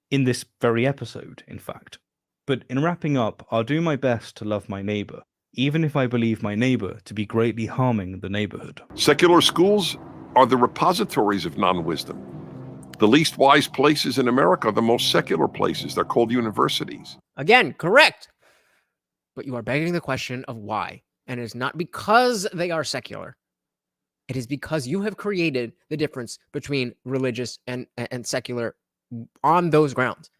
In this very episode, in fact. But in wrapping up, I'll do my best to love my neighbor, even if I believe my neighbor to be greatly harming the neighborhood. Secular schools are the repositories of non-wisdom. The least wise places in America are the most secular places. They're called universities. Again, correct. But you are begging the question of why. And it is not because they are secular. It is because you have created the difference between religious and secular on those grounds.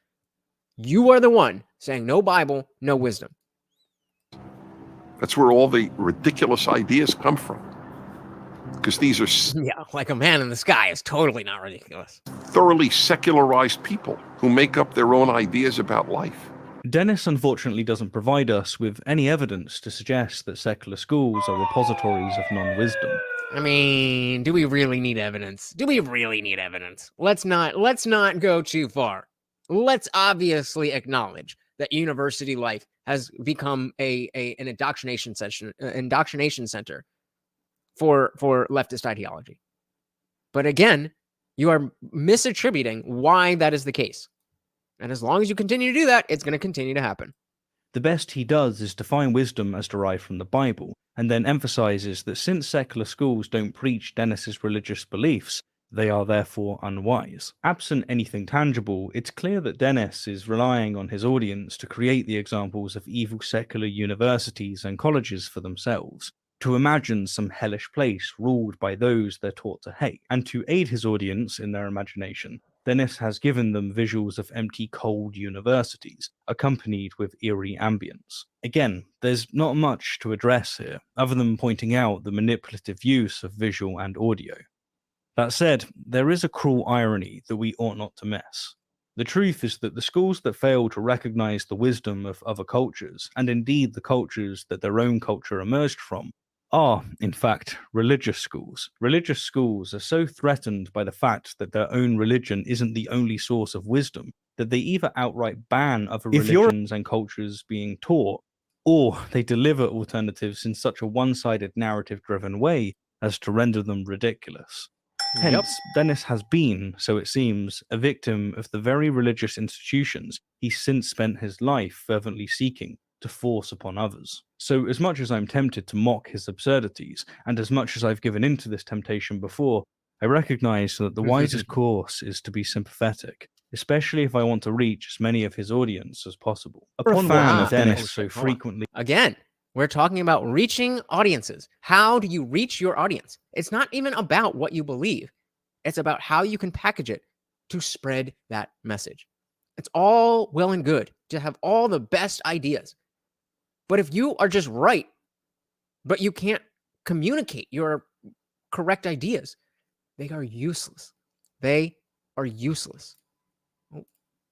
You are the one saying no Bible, no wisdom. That's where all the ridiculous ideas come from. Because these are like a man in the sky is totally not ridiculous. Thoroughly secularized people who make up their own ideas about life. Dennis unfortunately doesn't provide us with any evidence to suggest that secular schools are repositories of non-wisdom. I mean, do we really need evidence? Do we really need evidence? Let's not go too far. Let's obviously acknowledge that university life has become an indoctrination center for leftist ideology. But again, you are misattributing why that is the case. And as long as you continue to do that, it's going to continue to happen. The best he does is define wisdom as derived from the Bible, and then emphasizes that since secular schools don't preach Dennis's religious beliefs, they are therefore unwise. Absent anything tangible, it's clear that Dennis is relying on his audience to create the examples of evil secular universities and colleges for themselves, to imagine some hellish place ruled by those they're taught to hate, and to aid his audience in their imagination. Dennis has given them visuals of empty, cold universities, accompanied with eerie ambience. Again, there's not much to address here, other than pointing out the manipulative use of visual and audio. That said, there is a cruel irony that we ought not to miss. The truth is that the schools that fail to recognize the wisdom of other cultures, and indeed the cultures that their own culture emerged from, are, in fact, religious schools. Religious schools are so threatened by the fact that their own religion isn't the only source of wisdom that they either outright ban other religions and cultures being taught, or they deliver alternatives in such a one-sided narrative-driven way as to render them ridiculous. Hence, Dennis has been, so it seems, a victim of the very religious institutions he's since spent his life fervently seeking to force upon others. So as much as I'm tempted to mock his absurdities, and as much as I've given in to this temptation before, I recognize that the wisest course is to be sympathetic, especially if I want to reach as many of his audience as possible. Upon fan of Dennis so frequently... Again, we're talking about reaching audiences. How do you reach your audience? It's not even about what you believe. It's about how you can package it to spread that message. It's all well and good to have all the best ideas. But if you are just right, but you can't communicate your correct ideas, they are useless. They are useless.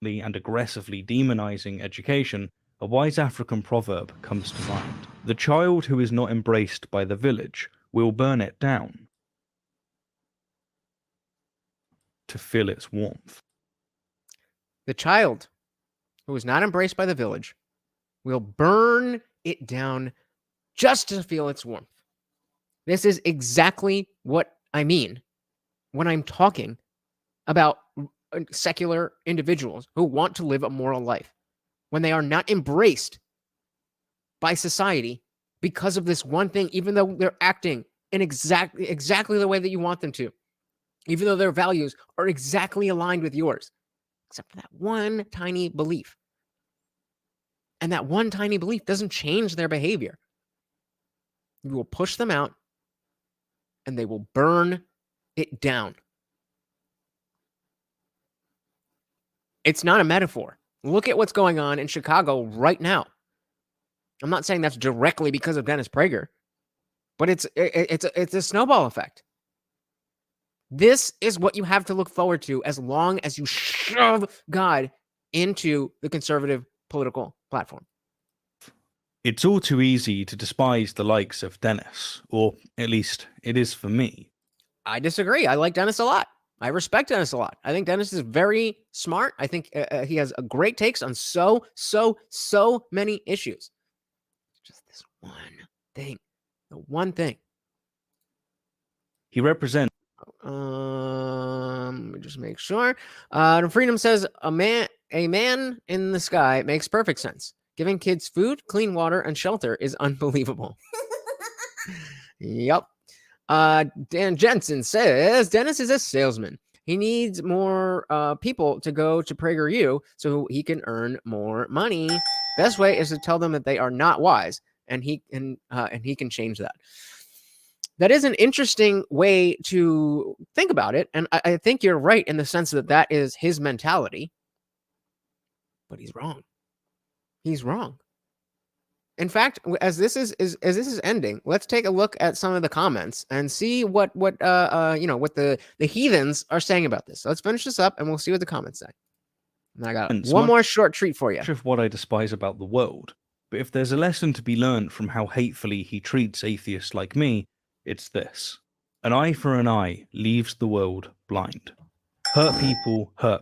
And aggressively demonizing education, a wise African proverb comes to mind. The child who is not embraced by the village will burn it down to feel its warmth. The child who is not embraced by the village will burn it down just to feel its warmth. This is exactly what I mean when I'm talking about secular individuals who want to live a moral life, when they are not embraced by society because of this one thing, even though they're acting in exactly the way that you want them to, even though their values are exactly aligned with yours, except for that one tiny belief. And that one tiny belief doesn't change their behavior. You will push them out and they will burn it down. It's not a metaphor. Look at what's going on in Chicago right now. I'm not saying that's directly because of Dennis Prager, but it's a snowball effect. This is what you have to look forward to as long as you shove God into the conservative political platform. It's all too easy to despise the likes of Dennis, or at least it is for me. I disagree. I like Dennis a lot. I respect Dennis a lot. I think Dennis is very smart. I think he has a great takes on so many issues. Just this one thing. The one thing. He represents... Let me just make sure. Freedom says, a man in the sky makes perfect sense. Giving kids food, clean water, and shelter is unbelievable. Yep. Dan Jensen says, Dennis is a salesman. He needs more people to go to Prager U so he can earn more money. Best way is to tell them that they are not wise, and he can change that. That is an interesting way to think about it, and I think you're right in the sense that that is his mentality. But he's wrong. He's wrong. In fact, as this is ending, let's take a look at some of the comments and see what the heathens are saying about this. So let's finish this up and we'll see what the comments say. And I got one more short treat for you. Of what I despise about the world, but if there's a lesson to be learned from how hatefully he treats atheists like me, it's this: an eye for an eye leaves the world blind. Hurt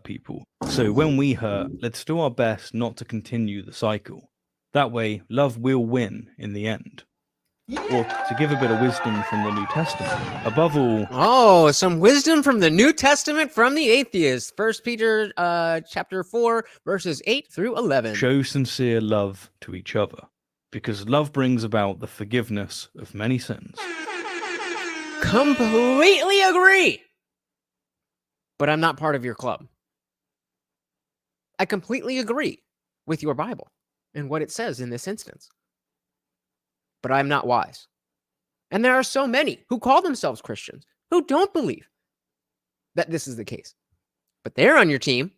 people. So when we hurt, let's do our best not to continue the cycle. That way, love will win in the end. Or to give a bit of wisdom from the New Testament, above all... Oh, some wisdom from the New Testament from the atheist. 1 Peter chapter 4, verses 8 through 11. Show sincere love to each other, because love brings about the forgiveness of many sins. Completely agree. But I'm not part of your club. I completely agree with your Bible and what it says in this instance. But I'm not wise. And there are so many who call themselves Christians who don't believe that this is the case. But they're on your team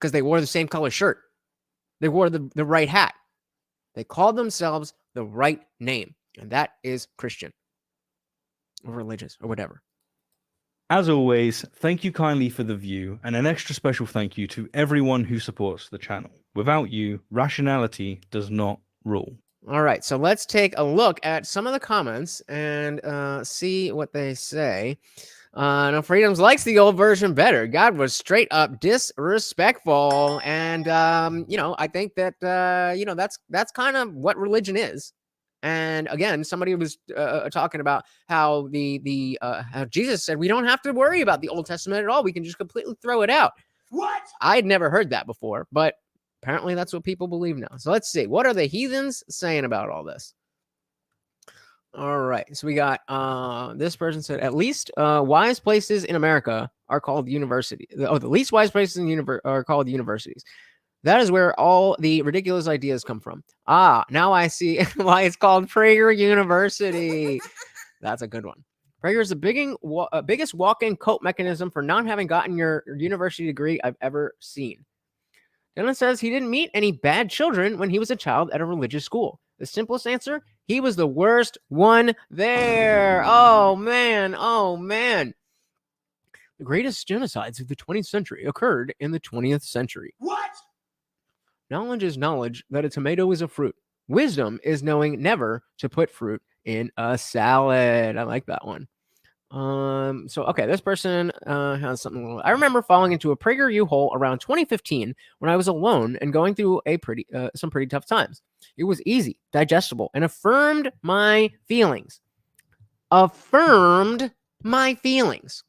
because they wore the same color shirt. They wore the right hat. They called themselves the right name. And that is Christian or religious or whatever. As always, thank you kindly for the view, and an extra special thank you to everyone who supports the channel. Without you, rationality does not rule. All right, so let's take a look at some of the comments and see what they say. No Freedoms likes the old version better. God was straight up disrespectful, and I think that that's kind of what religion is. And again, somebody was talking about how how Jesus said we don't have to worry about the Old Testament at all. We can just completely throw it out. What? I had never heard that before, but apparently that's what people believe now. So let's see. What are the heathens saying about all this? All right. So we got this person said, at least wise places in America are called universities. Oh, the least wise places in the universe are called universities. That is where all the ridiculous ideas come from. Ah, now I see why it's called Prager University. That's a good one. Prager is the biggest walk-in cope mechanism for not having gotten your university degree I've ever seen. Dennis says he didn't meet any bad children when he was a child at a religious school. The simplest answer, he was the worst one there. Oh, man. Oh, man. The greatest genocides of the 20th century occurred in the 20th century. What? Knowledge is knowledge that a tomato is a fruit. Wisdom is knowing never to put fruit in a salad. I like that one. Okay, this person has something. I remember falling into a Prager U hole around 2015 when I was alone and going through some pretty tough times. It was easy, digestible, and affirmed my feelings. Affirmed my feelings.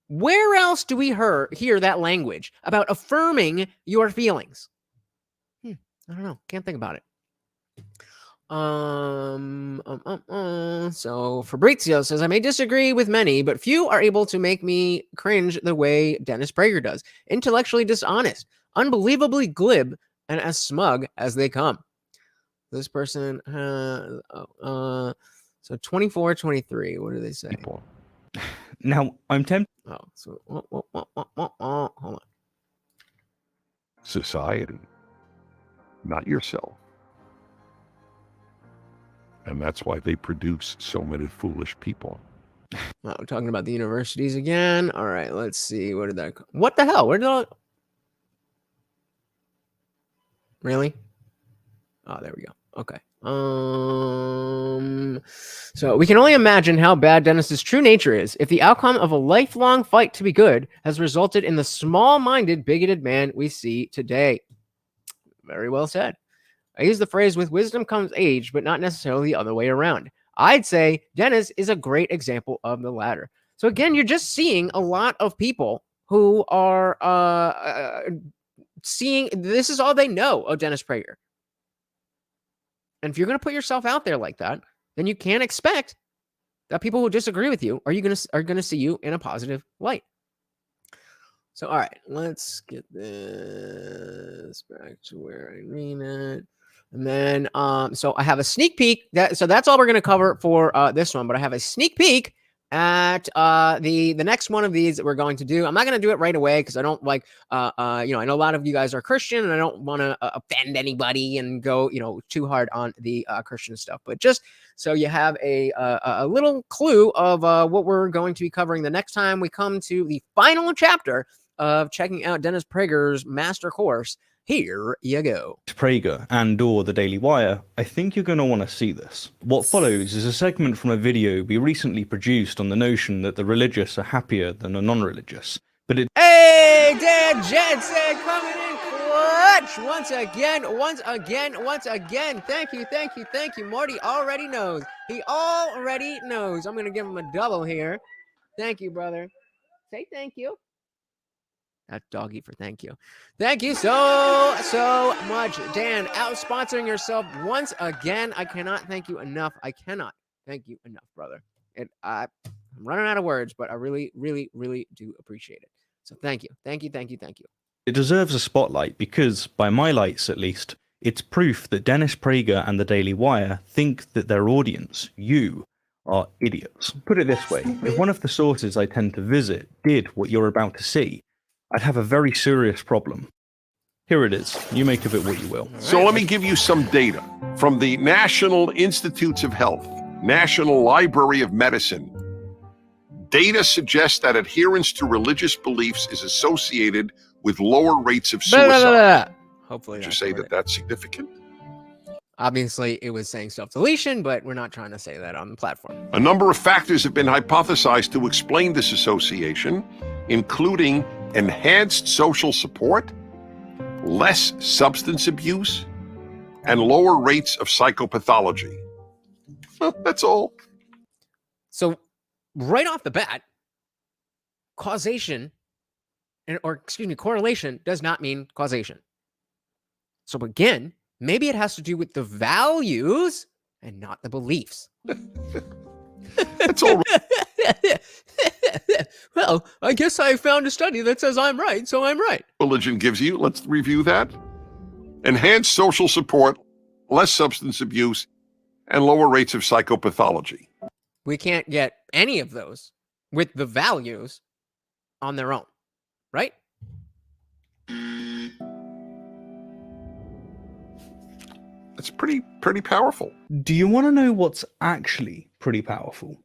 Where else do we hear that language about affirming your feelings? I don't know. Can't think about it. So Fabrizio says, I may disagree with many, but few are able to make me cringe the way Dennis Prager does. Intellectually dishonest, unbelievably glib, and as smug as they come. This person, so 24, 23. What do they say? Now, I'm tempted. Oh, so hold on. Society, not yourself. And that's why they produce so many foolish people. Oh, we're talking about the universities again. All right, let's see. What the hell? Where did that? Really? Oh, there we go. Okay. So we can only imagine how bad Dennis's true nature is if the outcome of a lifelong fight to be good has resulted in the small-minded, bigoted man we see today. Very well said. I use the phrase, with wisdom comes age, but not necessarily the other way around. I'd say Dennis is a great example of the latter. So again, you're just seeing a lot of people who are seeing, this is all they know of Dennis Prager. And if you're going to put yourself out there like that, then you can't expect that people who disagree with you are going to see you in a positive light. So, all right, let's get this back to where I mean it. And then, so I have a sneak peek. So that's all we're going to cover for this one. But I have a sneak peek at the next one of these that we're going to do. I'm not going to do it right away because I don't like, I know a lot of you guys are Christian and I don't want to offend anybody and go, too hard on the Christian stuff. But just so you have a little clue of what we're going to be covering the next time we come to the final chapter of checking out Dennis Prager's Master Course. Here you go. Prager and or the Daily Wire, I think you're going to want to see this. What follows is a segment from a video we recently produced on the notion that the religious are happier than the non-religious. But Hey, Dan Jensen coming in clutch once again. Thank you. Marty already knows. He already knows. I'm going to give him a double here. Thank you, brother. Say thank you. That doggy for thank you. Thank you so much, Dan. Out sponsoring yourself once again. I cannot thank you enough. Brother. I'm running out of words, but I really, really, really do appreciate it. So thank you. it deserves a spotlight because, by my lights at least, it's proof that Dennis Prager and the Daily Wire think that their audience, you, are idiots. Put it this way, if one of the sources I tend to visit did what you're about to see, I'd have a very serious problem. Here it is. You make of it what you will. So let me give you some data from the National Institutes of Health, National Library of Medicine. Data suggests that adherence to religious beliefs is associated with lower rates of suicide. Hopefully, would you say that that's significant? Obviously, it was saying self-deletion, but we're not trying to say that on the platform. A number of factors have been hypothesized to explain this association, including enhanced social support, less substance abuse, and lower rates of psychopathology. That's all. So right off the bat, causation, correlation does not mean causation. So again, maybe it has to do with the values and not the beliefs. That's all. Well, I guess I found a study that says I'm right, so I'm right. Religion gives you. Let's review that. Enhanced social support, less substance abuse, and lower rates of psychopathology. We can't get any of those with the values on their own, right? That's pretty powerful. Do you want to know what's actually pretty powerful?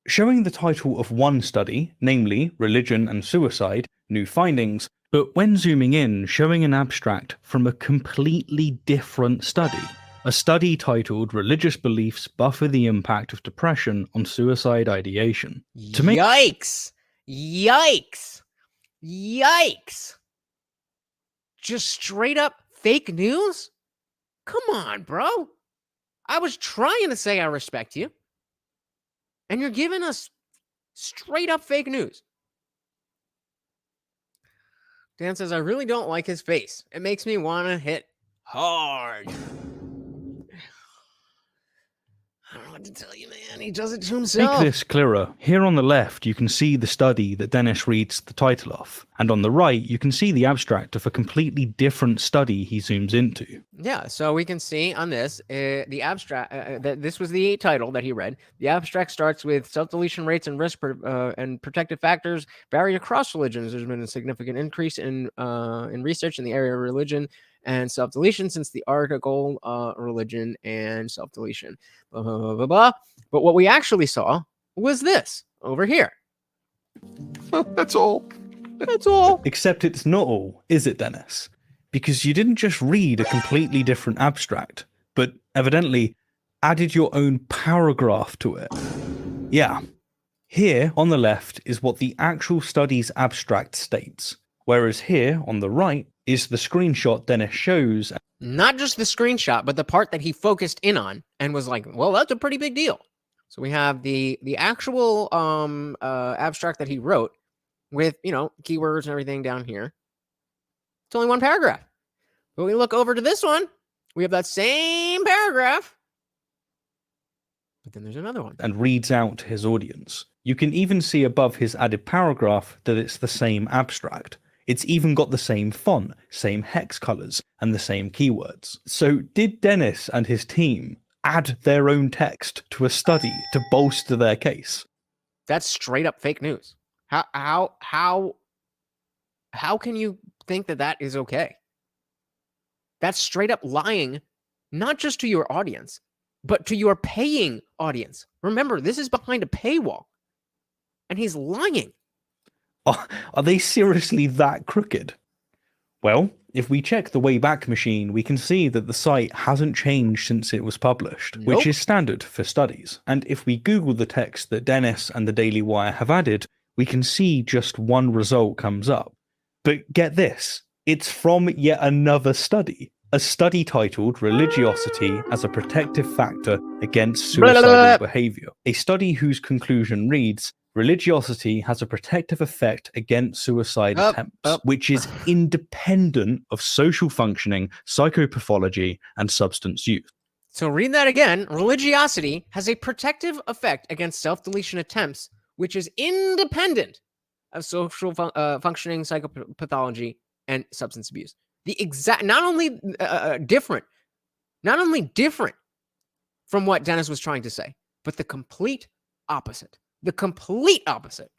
Showing the title of one study, namely Religion and Suicide, New Findings, but when zooming in, showing an abstract from a completely different study. A study titled Religious Beliefs Buffer the Impact of Depression on Suicide Ideation. Yikes! Yikes! Yikes! Just straight up fake news? Come on, bro. I was trying to say I respect you. And you're giving us straight up fake news. Dan says, I really don't like his face. It makes me want to hit hard. I don't know what to tell you, man. He does it to To himself. make this clearer, here on the left you can see the study that Dennis reads the title of, and on the right you can see the abstract of a completely different study he zooms into. Yeah, so we can see on this, the abstract, that this was the title that he read. The abstract starts with self-deletion rates and risk and protective factors vary across religions. There's been a significant increase in research in the area of religion and self-deletion since the article Religion and Self-Deletion. Blah, blah, blah, blah, blah. But what we actually saw was this over here. That's all. That's all. Except it's not all, is it, Dennis? Because you didn't just read a completely different abstract, but evidently added your own paragraph to it. Yeah. Here on the left is what the actual study's abstract states, whereas here on the right is the screenshot Dennis shows. Not just the screenshot, but the part that he focused in on and was like, well, that's a pretty big deal. So we have the actual abstract that he wrote with, keywords and everything down here. It's only one paragraph. But we look over to this one, we have that same paragraph. But then there's another one. And reads out to his audience. You can even see above his added paragraph that it's the same abstract. It's even got the same font, same hex colors, and the same keywords. So did Dennis and his team add their own text to a study to bolster their case? That's straight up fake news. How can you think that that is okay? That's straight up lying, not just to your audience, but to your paying audience. Remember, this is behind a paywall, and he's lying. Are they seriously that crooked? Well, if we check the Wayback Machine, we can see that the site hasn't changed since it was published, which is standard for studies. And if we Google the text that Dennis and the Daily Wire have added, we can see just one result comes up. But get this, it's from yet another study. A study titled Religiosity as a Protective Factor Against Suicidal Behavior. A study whose conclusion reads, religiosity has a protective effect against suicide attempts, which is independent of social functioning, psychopathology, and substance use. So read that again. Religiosity has a protective effect against self-deletion attempts, which is independent of social functioning, psychopathology, and substance abuse. The exact, not only different from what Dennis was trying to say, but the complete opposite. The complete opposite.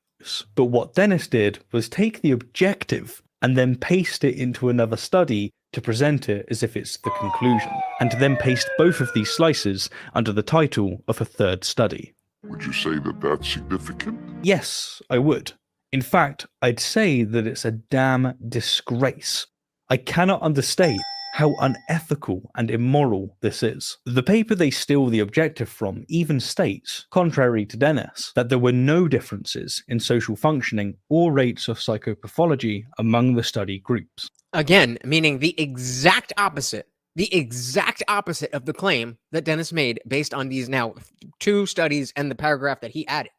But what Dennis did was take the objective and then paste it into another study to present it as if it's the conclusion, and to then paste both of these slices under the title of a third study. Would you say that that's significant? Yes, I would. In fact, I'd say that it's a damn disgrace. I cannot understate how unethical and immoral this is. The paper they steal the objective from even states, contrary to Dennis, that there were no differences in social functioning or rates of psychopathology among the study groups. Again, meaning the exact opposite the exact opposite of the claim that Dennis made based on these now 2 studies and the paragraph that he added.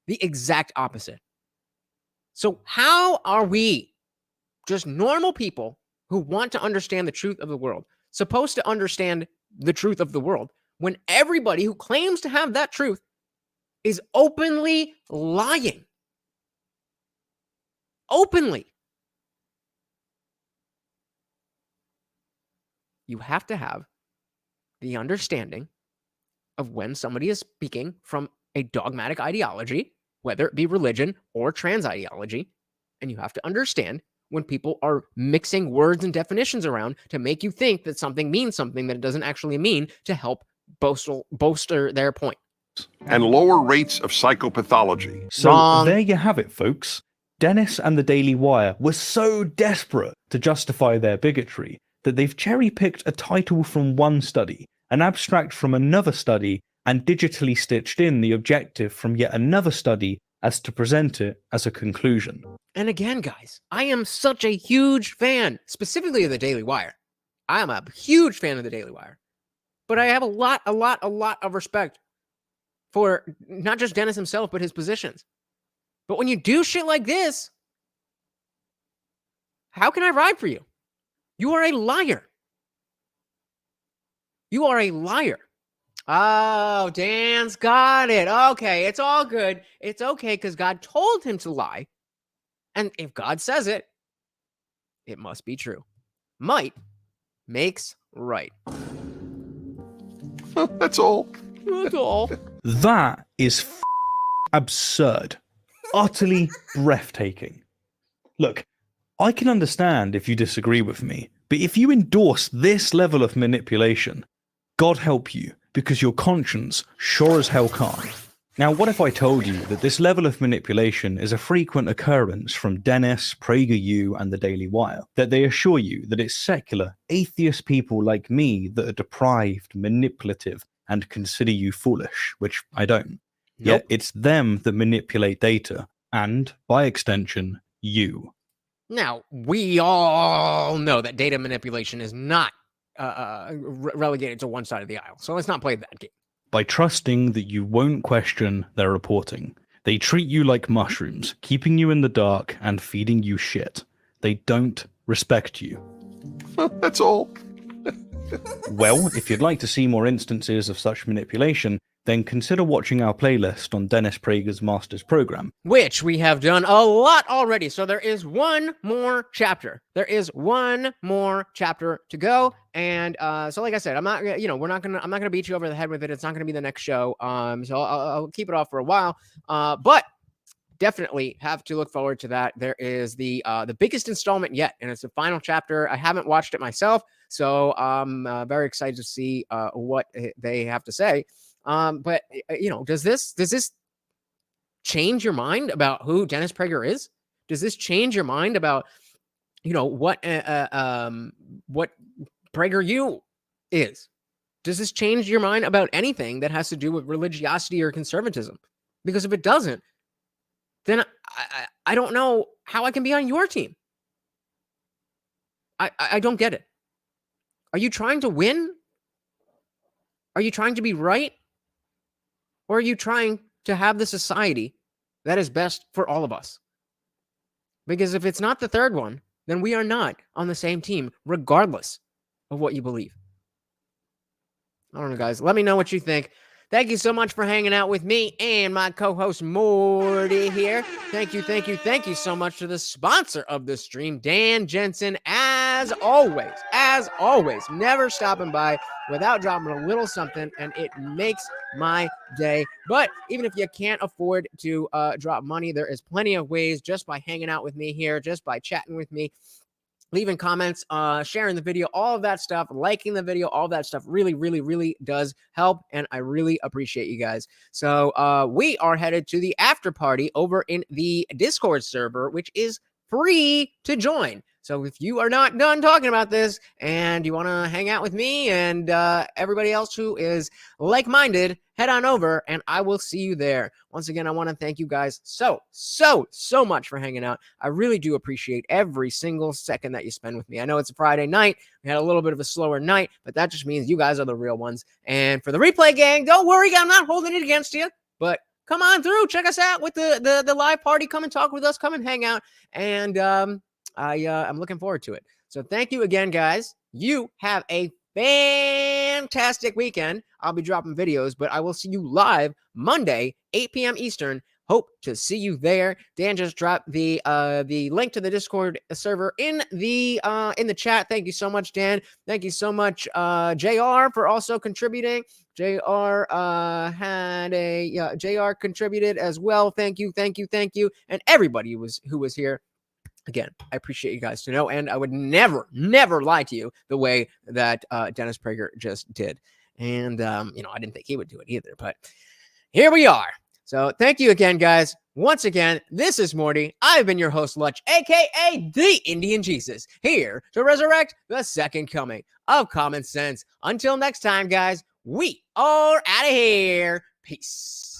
The exact opposite. So how are we, just normal people who want to understand the truth of the world, supposed to understand the truth of the world when everybody who claims to have that truth is openly lying? Openly. You have to have the understanding of when somebody is speaking from a dogmatic ideology, whether it be religion or trans ideology, and you have to understand when people are mixing words and definitions around to make you think that something means something that it doesn't actually mean to help bolster their point. And lower rates of psychopathology. So Wrong. there you have it, folks. Dennis and the Daily Wire were so desperate to justify their bigotry that they've cherry-picked a title from one study, an abstract from another study, and digitally stitched in the objective from yet another study as to present it as a conclusion. And again, guys, I am such a huge fan, specifically of the Daily Wire. I am a huge fan of the Daily Wire. But I have a lot of respect for not just Dennis himself, but his positions. But when you do shit like this, how can I ride for you? You are a liar. You are a liar. Oh, Dan's got it. Okay, it's all good. It's okay because God told him to lie. And if God says it, it must be true. Might makes right. That's all. That's all. That is absurd. Utterly breathtaking. Look, I can understand if you disagree with me, but if you endorse this level of manipulation, God help you, because your conscience sure as hell can't. Now, what if I told you that this level of manipulation is a frequent occurrence from Dennis, Prager U, and the Daily Wire? That they assure you that it's secular, atheist people like me that are deprived, manipulative, and consider you foolish, which I don't. Nope. Yet it's them that manipulate data, and, by extension, you. Now, we all know that data manipulation is not relegated to one side of the aisle. So let's not play that game. By trusting that you won't question their reporting. They treat you like mushrooms, keeping you in the dark and feeding you shit. They don't respect you. That's all. Well, if you'd like to see more instances of such manipulation, then consider watching our playlist on Dennis Prager's Master's Program. Which we have done a lot already. So there is one more chapter. There is one more chapter to go. And so like I said, I'm not gonna beat you over the head with it. It's not gonna be the next show. So I'll keep it off for a while. But definitely have to look forward to that. There is the biggest installment yet, and it's the final chapter. I haven't watched it myself, so I'm very excited to see what they have to say. But does this change your mind about who Dennis Prager is? Does this change your mind about what Prager U is? Does this change your mind about anything that has to do with religiosity or conservatism? Because if it doesn't, then I don't know how I can be on your team. I don't get it. Are you trying to win? Are you trying to be right? Or are you trying to have the society that is best for all of us? Because if it's not the third one, then we are not on the same team, regardless of what you believe. I don't know, guys. Let me know what you think. Thank you so much for hanging out with me and my co-host Morty here. Thank you so much to the sponsor of the stream, Dan Jensen, as always, never stopping by without dropping a little something, and it makes my day. But even if you can't afford to drop money, there is plenty of ways just by hanging out with me here, just by chatting with me, leaving comments, sharing the video, all of that stuff, liking the video, all that stuff really does help, and I really appreciate you guys. So we are headed to the after party over in the Discord server, which is free to join. So if you are not done talking about this and you want to hang out with me and everybody else who is like-minded, head on over and I will see you there. Once again, I want to thank you guys so much for hanging out. I really do appreciate every single second that you spend with me. I know it's a Friday night. We had a little bit of a slower night, but that just means you guys are the real ones. And for the replay gang, don't worry, I'm not holding it against you, but come on through, check us out with the live party. Come and talk with us, come and hang out. And I'm looking forward to it. So thank you again, guys. You have a fantastic weekend. I'll be dropping videos, but I will see you live Monday, 8 p.m. Eastern. Hope to see you there. Dan just dropped the link to the Discord server in the chat. Thank you so much, Dan. Thank you so much, JR, for also contributing. JR JR contributed as well. Thank you, and everybody who was here. Again, I appreciate you guys to know, and I would never lie to you the way that Dennis Prager just did. And, I didn't think he would do it either, but here we are. So thank you again, guys. Once again, this is Morty. I've been your host, Lutch, a.k.a. the Indian Jesus, here to resurrect the second coming of common sense. Until next time, guys, we are out of here. Peace.